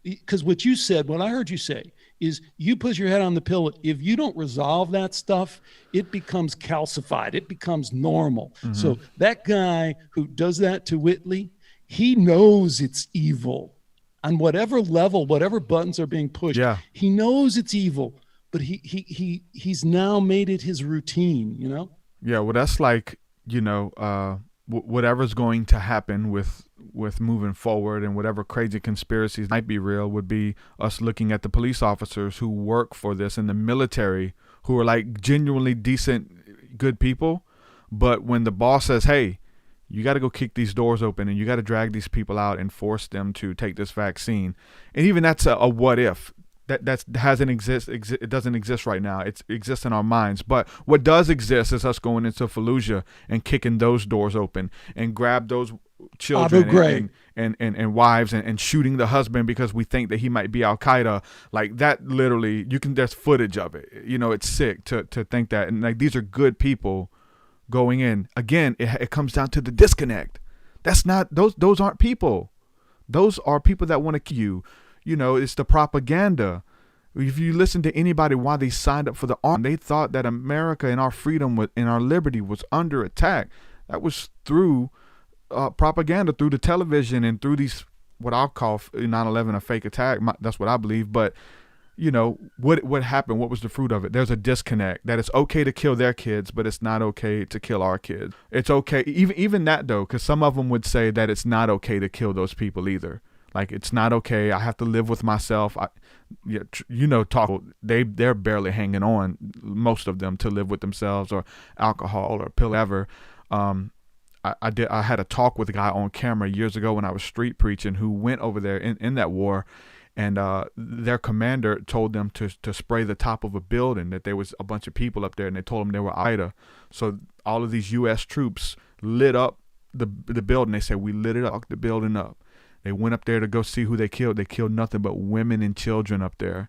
because what you said, what I heard you say, is you put your head on the pillow. If you don't resolve that stuff, it becomes calcified. It becomes normal. Mm-hmm. So that guy who does that to Whitley, he knows it's evil on whatever level, whatever buttons are being pushed. Yeah. He knows it's evil. But he's now made it his routine, Yeah, well, that's like, whatever's going to happen with moving forward, and whatever crazy conspiracies might be real would be us looking at the police officers who work for this and the military who are like genuinely decent, good people. But when the boss says, hey, you got to go kick these doors open and you got to drag these people out and force them to take this vaccine. And even that's a what if. That doesn't exist right now. It exists in our minds. But what does exist is us going into Fallujah and kicking those doors open and grab those children and wives and shooting the husband because we think that he might be Al Qaeda. Like that, literally, there's footage of it. It's sick to think that. And like these are good people going in. Again, it comes down to the disconnect. That's not those aren't people. Those are people that want to kill you. It's the propaganda. If you listen to anybody why they signed up for the army, they thought that America and our freedom and our liberty was under attack. That was through propaganda, through the television, and through these, what I'll call 9/11 a fake attack. That's what I believe. But, what happened? What was the fruit of it? There's a disconnect that it's okay to kill their kids, but it's not okay to kill our kids. It's okay. Even that, though, because some of them would say that it's not okay to kill those people either. Like, it's not okay. I have to live with myself. They're barely hanging on, most of them, to live with themselves or alcohol or pill ever. I had a talk with a guy on camera years ago when I was street preaching who went over there in that war, and their commander told them to spray the top of a building, that there was a bunch of people up there, and they told them they were Ida. So all of these U.S. troops lit up the building. They said, we lit it up, the building up. They went up there to go see who they killed. They killed nothing but women and children up there.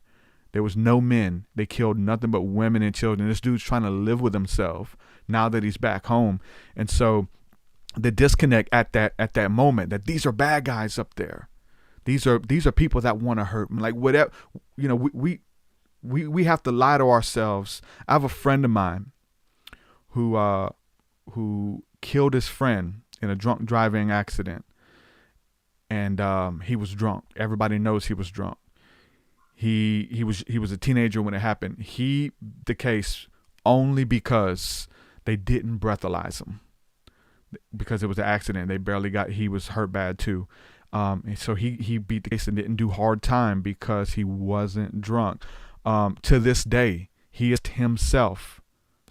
There was no men. They killed nothing but women and children. This dude's trying to live with himself now that he's back home. And so the disconnect at that moment, that these are bad guys up there. These are people that want to hurt me. Like, whatever, we have to lie to ourselves. I have a friend of mine who killed his friend in a drunk driving accident. And he was drunk. Everybody knows he was drunk. He was a teenager when it happened. He beat the case only because they didn't breathalyze him, because it was an accident. They barely he was hurt bad too. And so he beat the case and didn't do hard time because he wasn't drunk. To this day, he is himself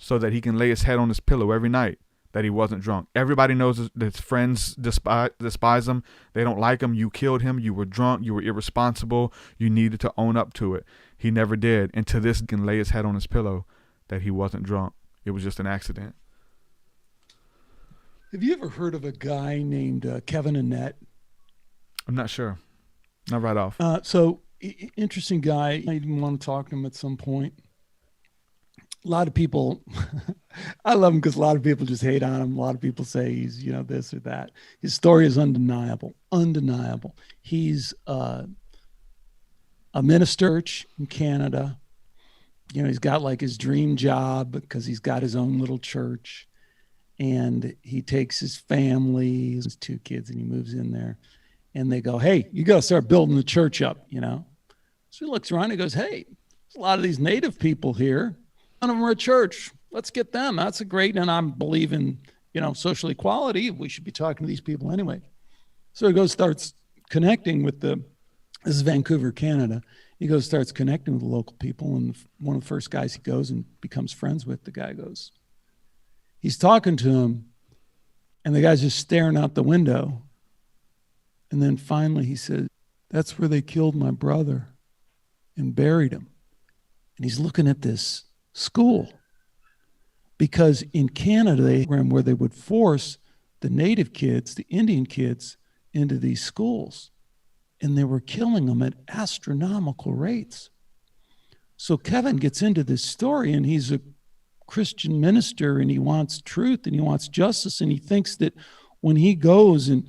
so that he can lay his head on his pillow every night that he wasn't drunk. Everybody knows that his friends despise him. They don't like him. You killed him. You were drunk. You were irresponsible. You needed to own up to it. He never did. And to this, he can lay his head on his pillow that he wasn't drunk. It was just an accident. Have you ever heard of a guy named Kevin Annett? I'm not sure. Not right off. Interesting guy. I even want to talk to him at some point. A lot of people, I love him because a lot of people just hate on him. A lot of people say he's, this or that. His story is undeniable. He's a minister in Canada. He's got like his dream job because he's got his own little church. And he takes his family, his 2 kids, and he moves in there. And they go, hey, you got to start building the church up, So he looks around and goes, hey, there's a lot of these native people here. None of them are at church. Let's get them. That's a great, and I'm believing, social equality. We should be talking to these people anyway. So he starts connecting with this is Vancouver, Canada. He starts connecting with the local people. And one of the first guys he goes and becomes friends with, the guy he's talking to him, and the guy's just staring out the window. And then finally he says, that's where they killed my brother and buried him. And he's looking at this school, because in Canada they program where they would force the native kids, the Indian kids, into these schools, and they were killing them at astronomical rates. So Kevin gets into this story, and he's a Christian minister, and he wants truth and he wants justice, and he thinks that when he goes and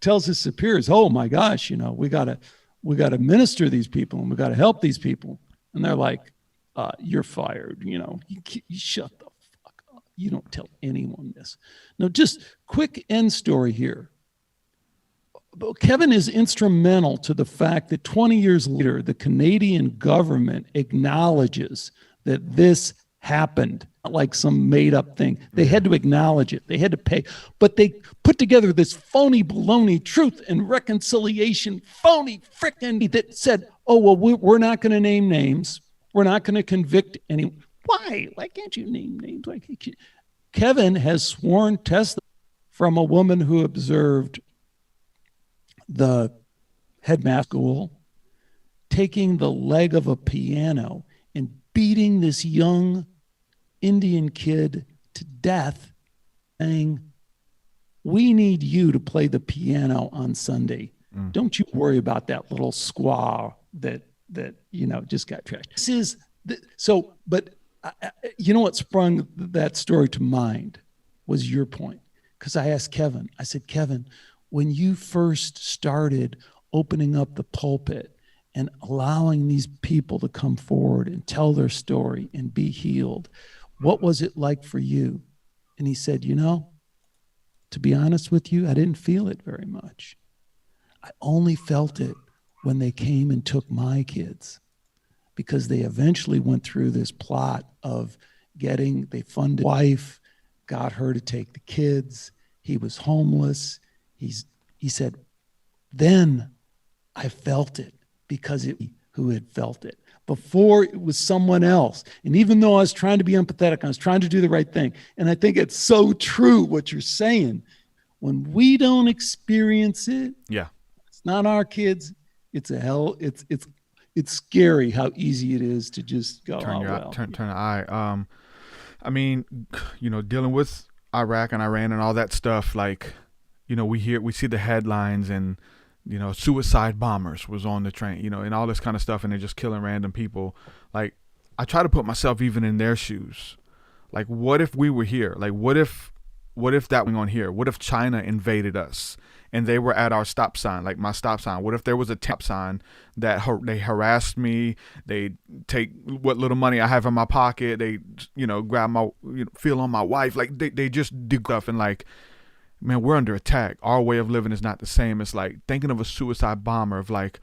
tells his superiors, oh my gosh, we gotta minister these people and we gotta help these people, and they're like, you're fired. You shut the fuck up. You don't tell anyone this. No, just quick end story here. Kevin is instrumental to the fact that 20 years later, the Canadian government acknowledges that this happened, not like some made up thing. They had to acknowledge it. They had to pay, but they put together this phony baloney Truth and Reconciliation phony frickin' that said, oh, well, we're not going to name names. We're not going to convict anyone. Why? Why can't you name names? Why can't you? Kevin has sworn testimony from a woman who observed the headmaster school taking the leg of a piano and beating this young Indian kid to death, saying, we need you to play the piano on Sunday. Don't you worry about that little squaw that just got trashed. This is but what sprung that story to mind was your point. Because I asked Kevin, I said, Kevin, when you first started opening up the pulpit and allowing these people to come forward and tell their story and be healed, what was it like for you? And he said, to be honest with you, I didn't feel it very much. I only felt it when they came and took my kids, because they eventually went through this plot of they funded a wife, got her to take the kids. He was homeless. He said, then I felt it because it who had felt it. Before it was someone else. And even though I was trying to be empathetic, I was trying to do the right thing. And I think it's so true what you're saying. When we don't experience it, it's not our kids. It's a hell. It's scary how easy it is to just go, turn an eye. I mean, dealing with Iraq and Iran and all that stuff, like, we see the headlines and, suicide bombers was on the train, and all this kind of stuff, and they're just killing random people. Like, I try to put myself even in their shoes. Like, what if we were here? Like, what if that went on here? What if China invaded us and they were at our stop sign, like my stop sign? What if there was a stop sign that they harassed me? They take what little money I have in my pocket. They, grab my, feel on my wife. Like, they just do stuff, and like, man, we're under attack. Our way of living is not the same. It's like thinking of a suicide bomber of like,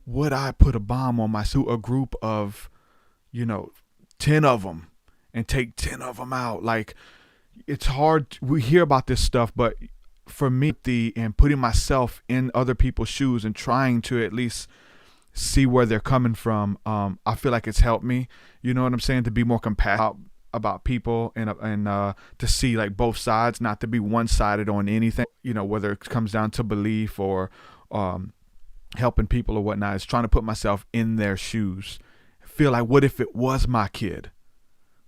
would I put a bomb on a group of, 10 of them and take 10 of them out? Like, it's hard. We hear about this stuff, but for me, and putting myself in other people's shoes and trying to at least see where they're coming from, I feel like it's helped me. You know what I'm saying? To be more compassionate about people and to see like both sides, not to be one-sided on anything, whether it comes down to belief or helping people or whatnot. It's trying to put myself in their shoes. Feel like, what if it was my kid?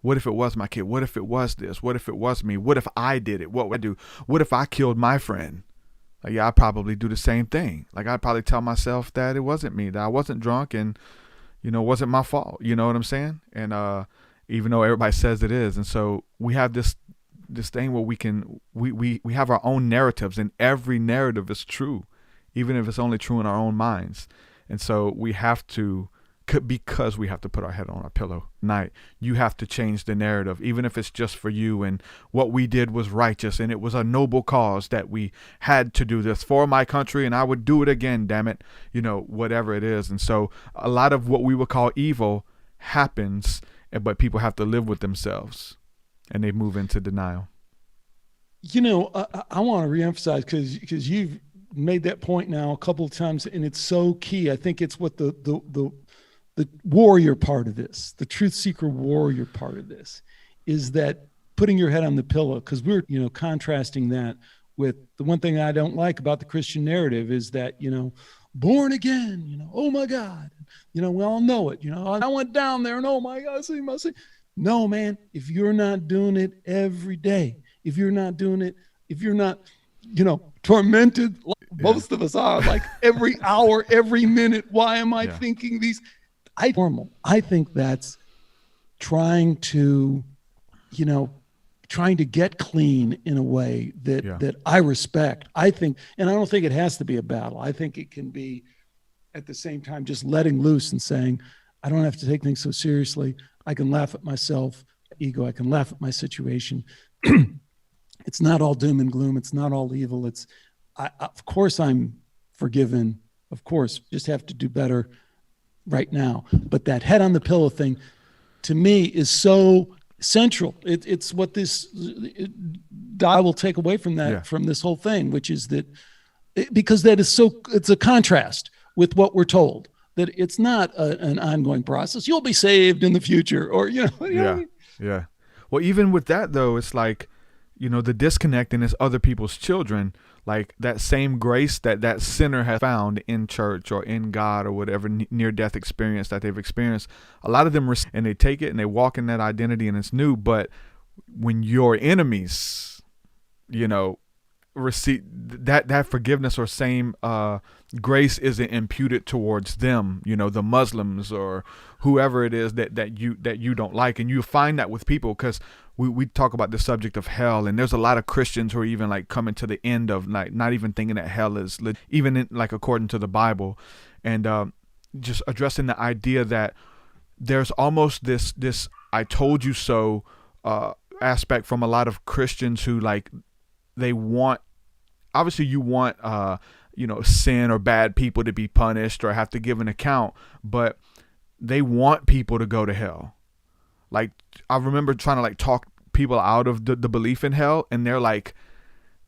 What if it was my kid? What if it was this? What if it was me? What if I did it? What would I do? What if I killed my friend? Like, yeah, I'd probably do the same thing. Like, I'd probably tell myself that it wasn't me, that I wasn't drunk, and it wasn't my fault. You know what I'm saying? And even though everybody says it is. And so we have this thing where we have our own narratives, and every narrative is true, even if it's only true in our own minds. And so we have to, because we have to put our head on our pillow at night, you have to change the narrative, even if it's just for you, and what we did was righteous and it was a noble cause that we had to do this for my country, and I would do it again, damn it, whatever it is. And so a lot of what we would call evil happens, but people have to live with themselves, and they move into denial. I want to reemphasize, because you've made that point now a couple of times, and it's so key. I think it's what the warrior part of this, the truth seeker warrior part of this, is that putting your head on the pillow, because we're, contrasting that with the one thing I don't like about the Christian narrative is that, born again, oh my God, we all know it, I went down there and oh my God, see my sin. No, man, if you're not doing it every day, if you're not doing it, if you're not, tormented, like most of us are, like every hour, every minute, why am I thinking these? I think that's trying to get clean in a way that I respect. I think, and I don't think it has to be a battle. I think it can be at the same time just letting loose and saying, I don't have to take things so seriously. I can laugh at myself, ego. I can laugh at my situation. It's not all doom and gloom. It's not all evil. Of course I'm forgiven. Of course, just have to do better right now. But that head on the pillow thing, to me, is so central. It's what I will take away from that, from this whole thing, which is that, because that is it's a contrast with what we're told, that it's not an ongoing process. You'll be saved in the future, or, Yeah. Well, even with that though, it's like, the disconnecting is other people's children. Like that same grace that sinner has found in church or in God or whatever near-death experience that they've experienced, a lot of them and they take it and they walk in that identity and it's new. But when your enemies, receive that forgiveness or same grace isn't imputed towards them, the Muslims or whoever it is that you don't like, and you find that with people, because we talk about the subject of hell, and there's a lot of Christians who are even like coming to the end of like not even thinking that hell is even in, like according to the Bible, and just addressing the idea that there's almost this I told you so aspect from a lot of Christians who like they want, obviously you want sin or bad people to be punished or have to give an account, but they want people to go to hell. Like I remember trying to like talk people out of the belief in hell, and they're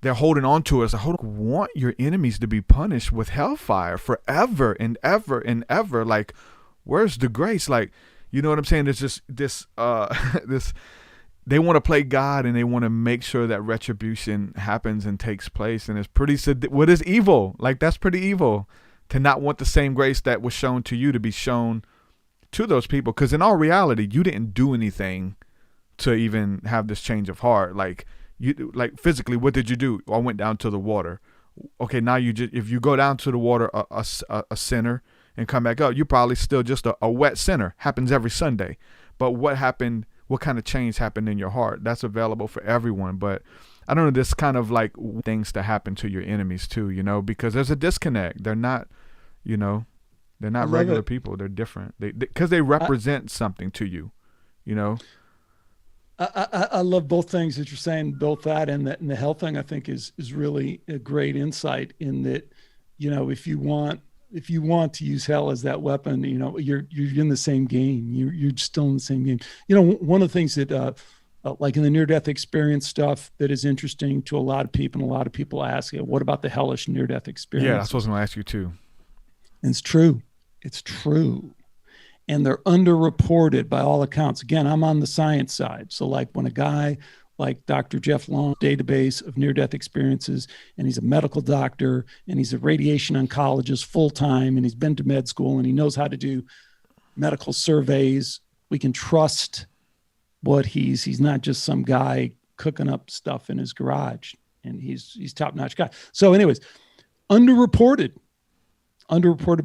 they're holding on to us. I want your enemies to be punished with hellfire forever and ever and ever. Like, where's the grace? Like, you know what I'm saying? There's just this, they want to play God, and they want to make sure that retribution happens and takes place. And it's pretty, what is evil? Like, that's pretty evil to not want the same grace that was shown to you to be shown to those people. Because in all reality, you didn't do anything to even have this change of heart. Like, you, like physically, what did you do? I went down to the water. Okay, now you just, if you go down to the water a sinner and come back up, you're probably still just a wet sinner. Happens every Sunday. But what happened? What kind of change happened in your heart? That's available for everyone. But I don't know, this kind of like things to happen to your enemies too, you know, because there's a disconnect. They're not, you know, they're not regular people. They're different. Because they represent something to you, you know. I love both things that you're saying, both that and the health thing. I think is really a great insight in that, you know, if you want to use hell as that weapon, you know, you're in the same game. You're still in the same game. You know, one of the things that like in the near-death experience stuff that is interesting to a lot of people, and a lot of people ask, what about the hellish near-death experience? Yeah, that's what I was going to ask you too. And it's true. It's true. And they're underreported by all accounts. Again, I'm on the science side. So like when a guy like Dr. Jeff Long's database of near-death experiences, and he's a medical doctor, and he's a radiation oncologist full-time, and he's been to med school, and he knows how to do medical surveys. We can trust what he's not just some guy cooking up stuff in his garage, and he's top-notch guy. So anyways, underreported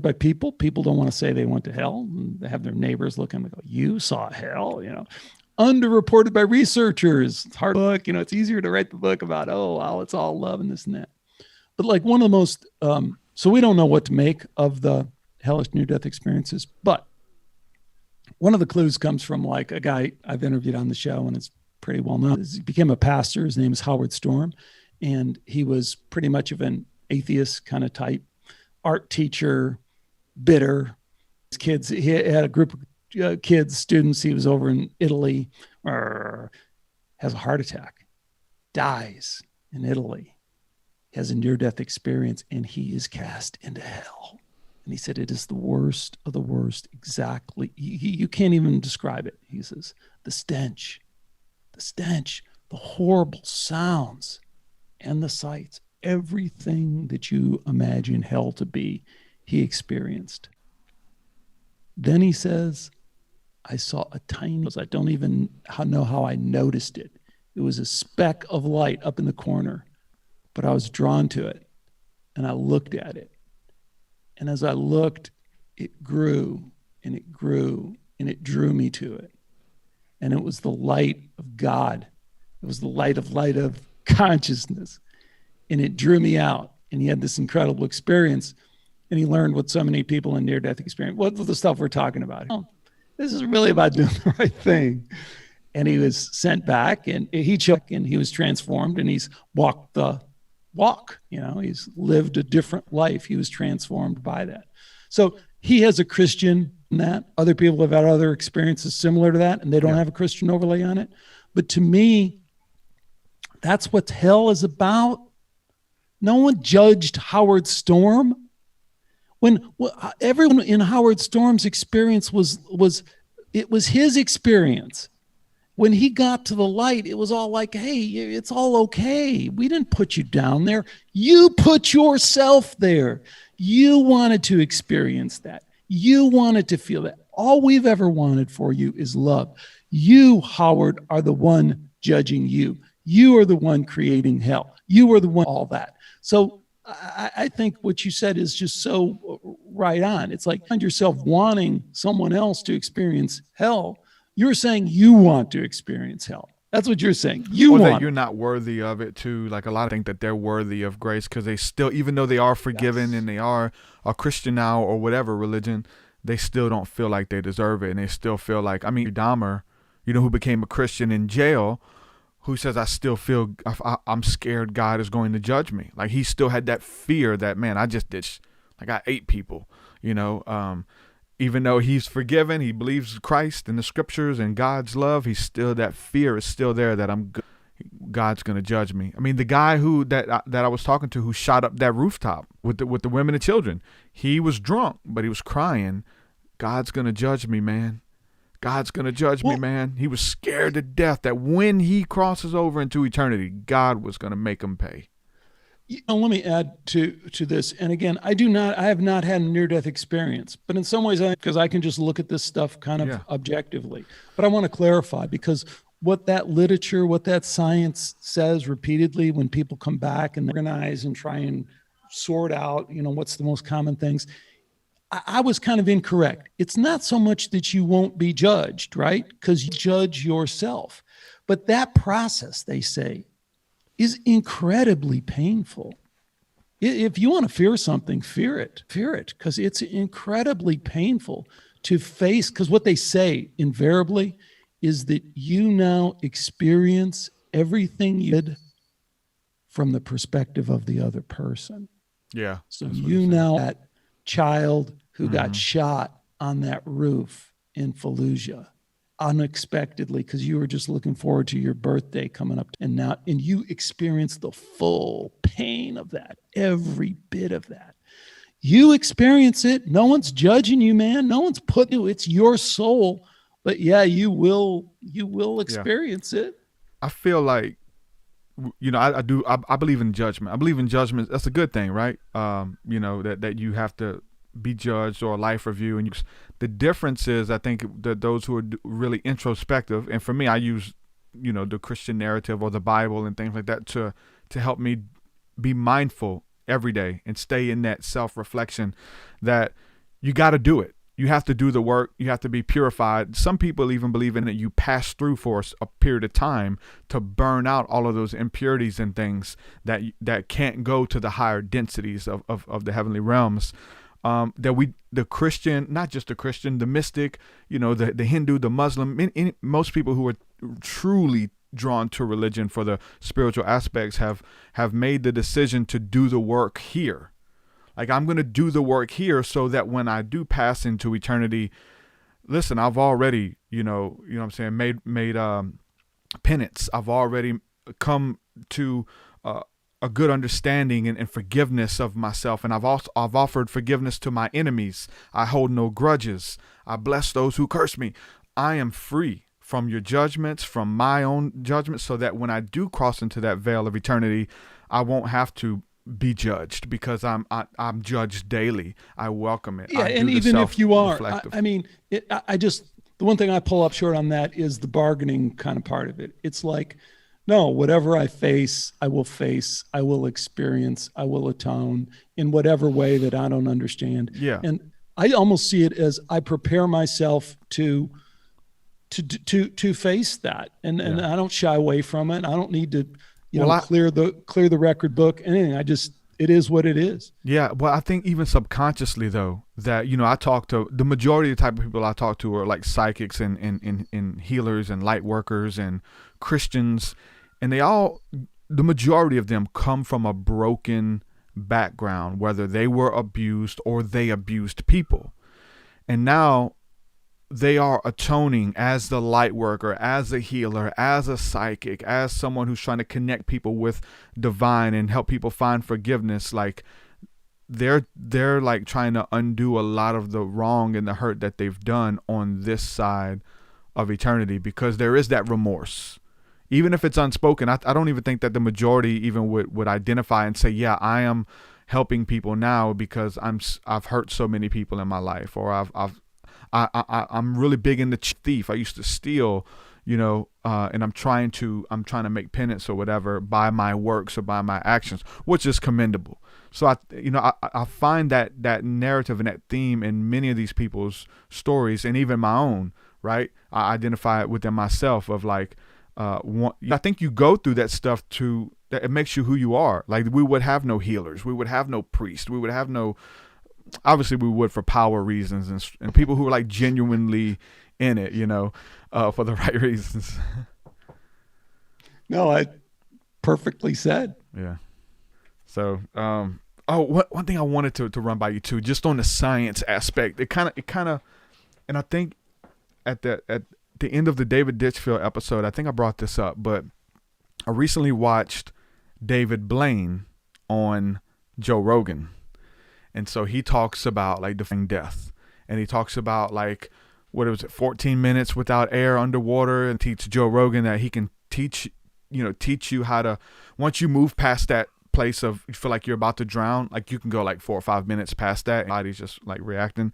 by people. People don't want to say they went to hell. They have their neighbors looking and go, you saw hell, you know. Underreported by researchers. It's hard to look, you know, it's easier to write the book about, it's all love and this and that. But like one of the most, so we don't know what to make of the hellish near-death experiences, but one of the clues comes from like a guy I've interviewed on the show, and it's pretty well known. He became a pastor. His name is Howard Storm, and he was pretty much of an atheist kind of type, art teacher, bitter. His kids, he had a group of kids, students. He was over in Italy, has a heart attack, dies in Italy, has a near-death experience, and he is cast into hell. And he said, it is the worst of the worst. Exactly. You can't even describe it. He says, the stench, the horrible sounds, and the sights, everything that you imagine hell to be, he experienced. Then he says, I saw a tiny, I don't even know how I noticed it. It was a speck of light up in the corner, but I was drawn to it, and I looked at it. And as I looked, it grew and it grew and it drew me to it. And it was the light of God. It was the light of consciousness. And it drew me out. And he had this incredible experience. And he learned what so many people in near-death experience, what's the stuff we're talking about? This is really about doing the right thing. And he was sent back, and he choked, and he was transformed, and he's walked the walk, you know, he's lived a different life. He was transformed by that. So he has a Christian in that. Other people have had other experiences similar to that, and they don't have a Christian overlay on it. But to me, that's what hell is about. No one judged Howard Storm. When everyone in Howard Storm's experience was his experience. When he got to the light, it was all like, hey, it's all okay. We didn't put you down there. You put yourself there. You wanted to experience that. You wanted to feel that. All we've ever wanted for you is love. You, Howard, are the one judging you. You are the one creating hell. You are the one, all that. So I think what you said is just so right on. It's like, find yourself wanting someone else to experience hell. You're saying you want to experience hell. That's what you're saying. You want that you're not worthy of it too. Like a lot of think that they're worthy of grace because they still, even though they are forgiven and they are a Christian now or whatever religion, they still don't feel like they deserve it. And they still feel like, Dahmer, you know, who became a Christian in jail, who says, I still feel, I'm scared God is going to judge me. Like he still had that fear that, man, I ate people, you know, even though he's forgiven, he believes Christ and the scriptures and God's love, he's still, that fear is still there that God's gonna judge me. I mean, the guy that I was talking to who shot up that rooftop with the women and children, he was drunk, but he was crying, God's gonna judge me, man. God's gonna judge me, man. He was scared to death that when he crosses over into eternity, God was gonna make him pay. Let me add to this. And again, I have not had a near-death experience, but in some ways, because I can just look at this stuff kind of objectively. But I want to clarify, because what that literature, what that science says repeatedly when people come back and organize and try and sort out, what's the most common things, I was kind of incorrect. It's not so much that you won't be judged, right? Because you judge yourself. But that process, they say, is incredibly painful. If you want to fear something, fear it, because it's incredibly painful to face, because what they say invariably is that you now experience everything you did from the perspective of the other person. Yeah. So you now, that child who got shot on that roof in Fallujah unexpectedly, because you were just looking forward to your birthday coming up, and you experience the full pain of that, every bit of that. You experience it. No one's judging you, man. No one's putting you. It's your soul. But yeah, you will experience it. I feel like, I believe in judgment. I believe in judgment. That's a good thing, right? That you have to be judged, or a life review. And the difference is, I think, that those who are really introspective, and for me, I use, the Christian narrative or the Bible and things like that to help me be mindful every day and stay in that self-reflection, that you got to do it. You have to do the work. You have to be purified. Some people even believe in that you pass through for a period of time to burn out all of those impurities and things that can't go to the higher densities of the heavenly realms. The Christian, not just the Christian, the mystic, the Hindu, the Muslim, most people who are truly drawn to religion for the spiritual aspects have made the decision to do the work here. Like, I'm going to do the work here so that when I do pass into eternity, listen, I've already, made penance. I've already come to a good understanding and forgiveness of myself. And I've offered forgiveness to my enemies. I hold no grudges. I bless those who curse me. I am free from your judgments, from my own judgments, so that when I do cross into that veil of eternity, I won't have to be judged, because I'm judged daily. I welcome it. Yeah, and even if you are, the one thing I pull up short on that is the bargaining kind of part of it. It's like, no, whatever I face, I will experience, I will atone in whatever way that I don't understand. Yeah. And I almost see it as I prepare myself to face that. And I don't shy away from it. I don't need to clear the record book, anything. It is what it is. Yeah. Well, I think even subconsciously, though, that, I talk to, the majority of the type of people I talk to are like psychics and healers and light workers and Christians. And the majority of them come from a broken background, whether they were abused or they abused people. And now they are atoning as the light worker, as a healer, as a psychic, as someone who's trying to connect people with divine and help people find forgiveness. Like, they're like trying to undo a lot of the wrong and the hurt that they've done on this side of eternity, because there is that remorse. Even if it's unspoken, I don't even think that the majority even would identify and say, yeah, I am helping people now because I've hurt so many people in my life, or I'm really big into thief. I used to steal, and I'm trying to make penance or whatever by my works or by my actions, which is commendable. So I find that narrative and that theme in many of these people's stories, and even my own, right? I identify it within myself of like, I think you go through that stuff that it makes you who you are. Like, we would have no healers. We would have no priests. We would have no, obviously we would for power reasons and people who are like genuinely in it, for the right reasons. No, I perfectly said. Yeah. So, one thing I wanted to run by you too, just on the science aspect, it kind of, and I think at the end of the David Ditchfield episode, I think I brought this up, but I recently watched David Blaine on Joe Rogan. And so he talks about like defying death. And he talks about like, what was it, 14 minutes without air underwater, and teach Joe Rogan that he can teach you how to, once you move past that place of you feel like you're about to drown, like you can go like 4 or 5 minutes past that, and body's just like reacting.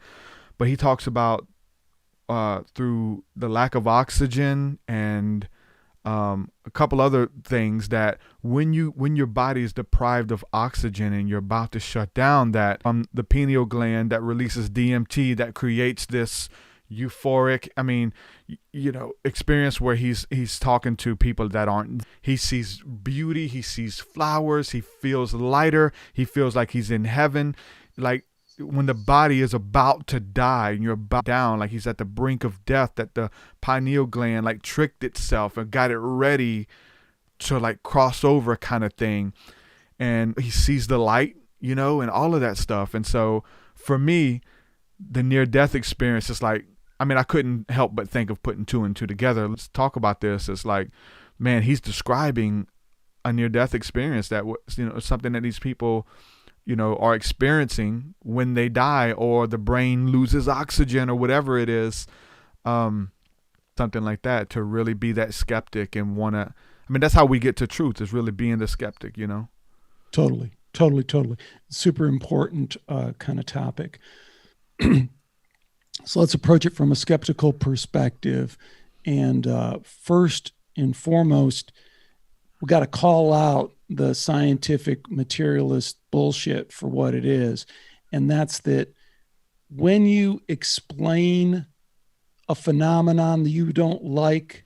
But he talks about through the lack of oxygen and a couple other things, that when your body is deprived of oxygen and you're about to shut down, that the pineal gland that releases DMT that creates this euphoric, experience where he's talking to people that aren't, he sees beauty, he sees flowers, he feels lighter, he feels like he's in heaven. Like when the body is about to die and you're about down, like he's at the brink of death, that the pineal gland like tricked itself and got it ready to like cross over kind of thing. And he sees the light, and all of that stuff. And so for me, the near-death experience is like, I couldn't help but think of putting 2 and 2 together. Let's talk about this. It's like, man, he's describing a near-death experience that something that these people are experiencing when they die, or the brain loses oxygen, or whatever it is, something like that, to really be that skeptic and want to, that's how we get to truth, is really being the skeptic, Totally. Super important kind of topic. So let's approach it from a skeptical perspective. And first and foremost, we got to call out the scientific materialist bullshit for what it is. And that's that when you explain a phenomenon that you don't like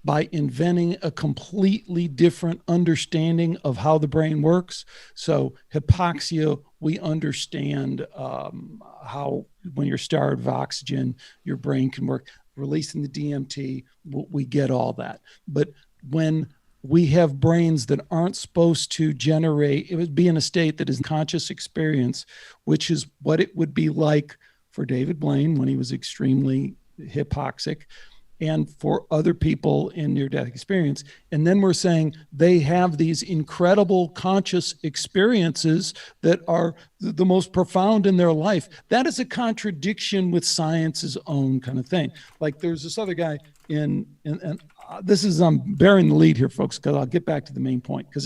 by inventing a completely different understanding of how the brain works. So hypoxia, we understand how when you're starved of oxygen, your brain can work. Releasing the DMT, we get all that. But when we have brains that aren't supposed to generate, it would be in a state that is conscious experience, which is what it would be like for David Blaine when he was extremely hypoxic, and for other people in near-death experience. And then we're saying they have these incredible conscious experiences that are the most profound in their life. That is a contradiction with science's own kind of thing. Like there's this other guy and this is, I'm bearing the lead here, folks, because I'll get back to the main point, because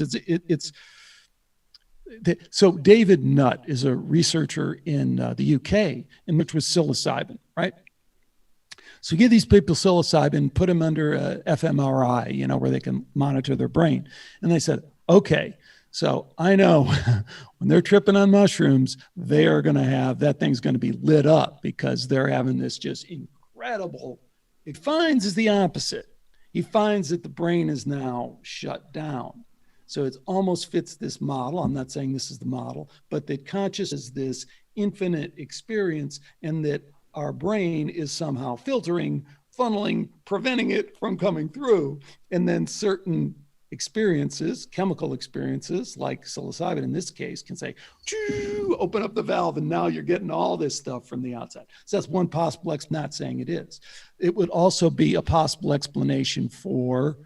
so David Nutt is a researcher in the UK, in which was psilocybin, right? So give these people psilocybin, put them under fMRI, where they can monitor their brain. And they said, okay, so I know when they're tripping on mushrooms, they are going to have, that thing's going to be lit up because they're having this just incredible, it finds is the opposite. He finds that the brain is now shut down. So it almost fits this model. I'm not saying this is the model, but that conscious is this infinite experience, and that our brain is somehow filtering, funneling, preventing it from coming through. And then certain experiences, chemical experiences, like psilocybin in this case, can say, open up the valve, and now you're getting all this stuff from the outside. So that's one possible not saying it is. It would also be a possible explanation for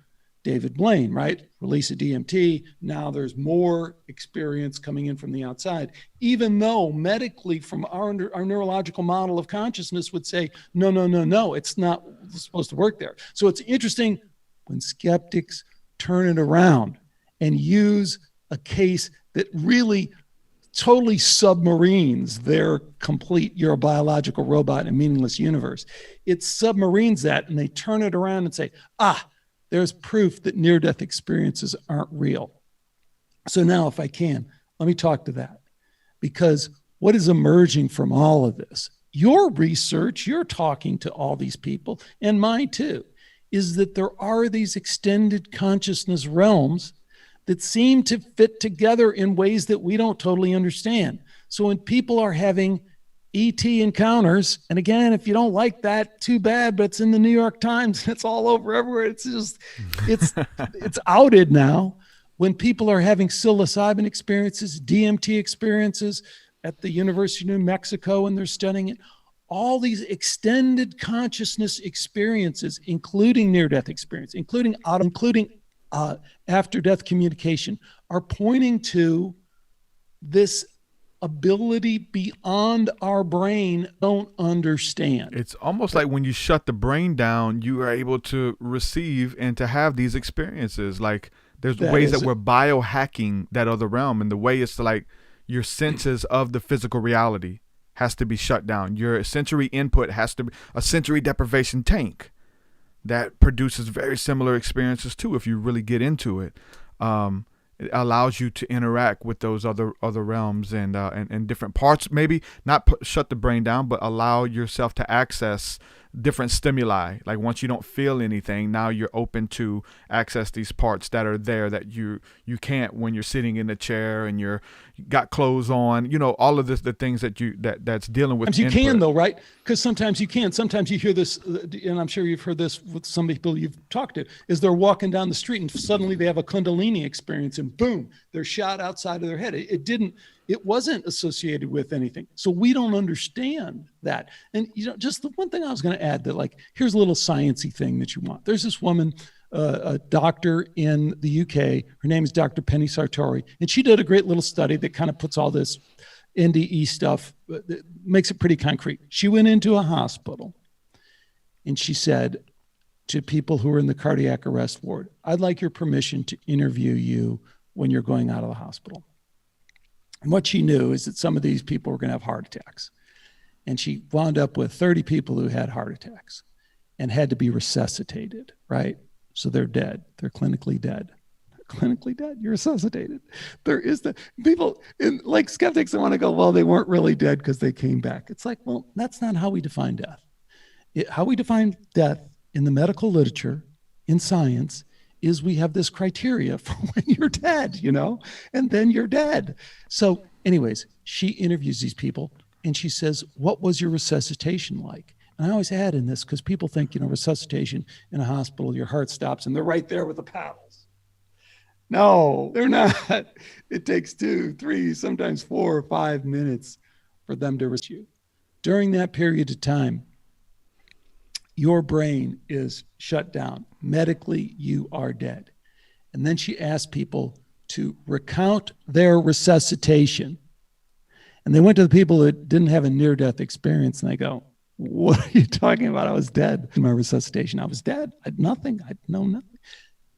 David Blaine, right? Release of DMT. Now there's more experience coming in from the outside, even though medically from our neurological model of consciousness would say, no, it's not supposed to work there. So it's interesting when skeptics turn it around and use a case that really totally submarines their complete, you're a biological robot in a meaningless universe. It submarines that, and they turn it around and say, there's proof that near-death experiences aren't real. So now, if I can, let me talk to that. Because what is emerging from all of this, your research, you're talking to all these people, and mine too, is that there are these extended consciousness realms that seem to fit together in ways that we don't totally understand. So when people are having ET encounters, and again, if you don't like that, too bad, but it's in the New York Times, it's all over everywhere. It's just, it's outed now. When people are having psilocybin experiences, DMT experiences at the University of New Mexico, and they're studying it, all these extended consciousness experiences, including near-death experience, including after-death communication are pointing to this ability beyond our brain don't understand. It's almost like when you shut the brain down, you are able to receive and to have these experiences. Like there's ways that we're biohacking that other realm, and the way it's like your senses of the physical reality has to be shut down. Your sensory input has to be a sensory deprivation tank that produces very similar experiences too. If you really get into it, it allows you to interact with those other realms and different parts. Maybe not shut the brain down, but allow yourself to access different stimuli. Like once you don't feel anything, now you're open to access these parts that are there that you can't when you're sitting in a chair and you got clothes on. All of this, the things that's dealing with. Sometimes you can though, right? Because sometimes you can. Sometimes you hear this, and I'm sure you've heard this with some people you've talked to, is they're walking down the street and suddenly they have a Kundalini experience and boom, they're shot outside of their head. It wasn't associated with anything. So we don't understand that. And just the one thing I was going to add that, like, here's a little sciencey thing that you want. There's this woman, a doctor in the UK. Her name is Dr. Penny Sartori. And she did a great little study that kind of puts all this NDE stuff, makes it pretty concrete. She went into a hospital and she said to people who are in the cardiac arrest ward, I'd like your permission to interview you when you're going out of the hospital. And what she knew is that some of these people were going to have heart attacks. And she wound up with 30 people who had heart attacks and had to be resuscitated, right? So they're dead. They're clinically dead. They're clinically dead. You're resuscitated. There is the people, like skeptics, that want to go, well, they weren't really dead because they came back. It's like, well, that's not how we define death. How we define death in the medical literature, in science, is we have this criteria for when you're dead, and then you're dead. So anyways, she interviews these people and she says, what was your resuscitation like? And I always add in this because people think, resuscitation in a hospital, your heart stops and they're right there with the paddles. No, they're not. It takes 2, 3, sometimes 4 or 5 minutes for them to rescue. During that period of time, your brain is shut down. Medically, you are dead. And then she asked people to recount their resuscitation. And they went to the people that didn't have a near-death experience, and they go, what are you talking about? I was dead in my resuscitation. I was dead. I had nothing. I'd known nothing.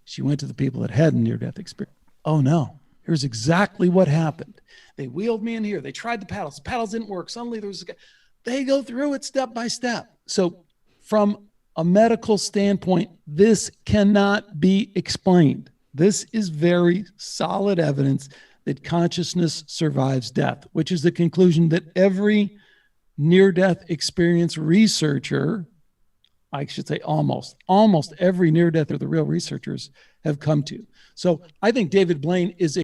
She went to the people that had a near-death experience. Oh, no. Here's exactly what happened. They wheeled me in here. They tried the paddles. The paddles didn't work. Suddenly there was a guy. They go through it step by step. So from a medical standpoint, this cannot be explained. This is very solid evidence that consciousness survives death, which is the conclusion that every near-death experience researcher, I should say almost every near-death or the real researchers have come to. So I think David Blaine is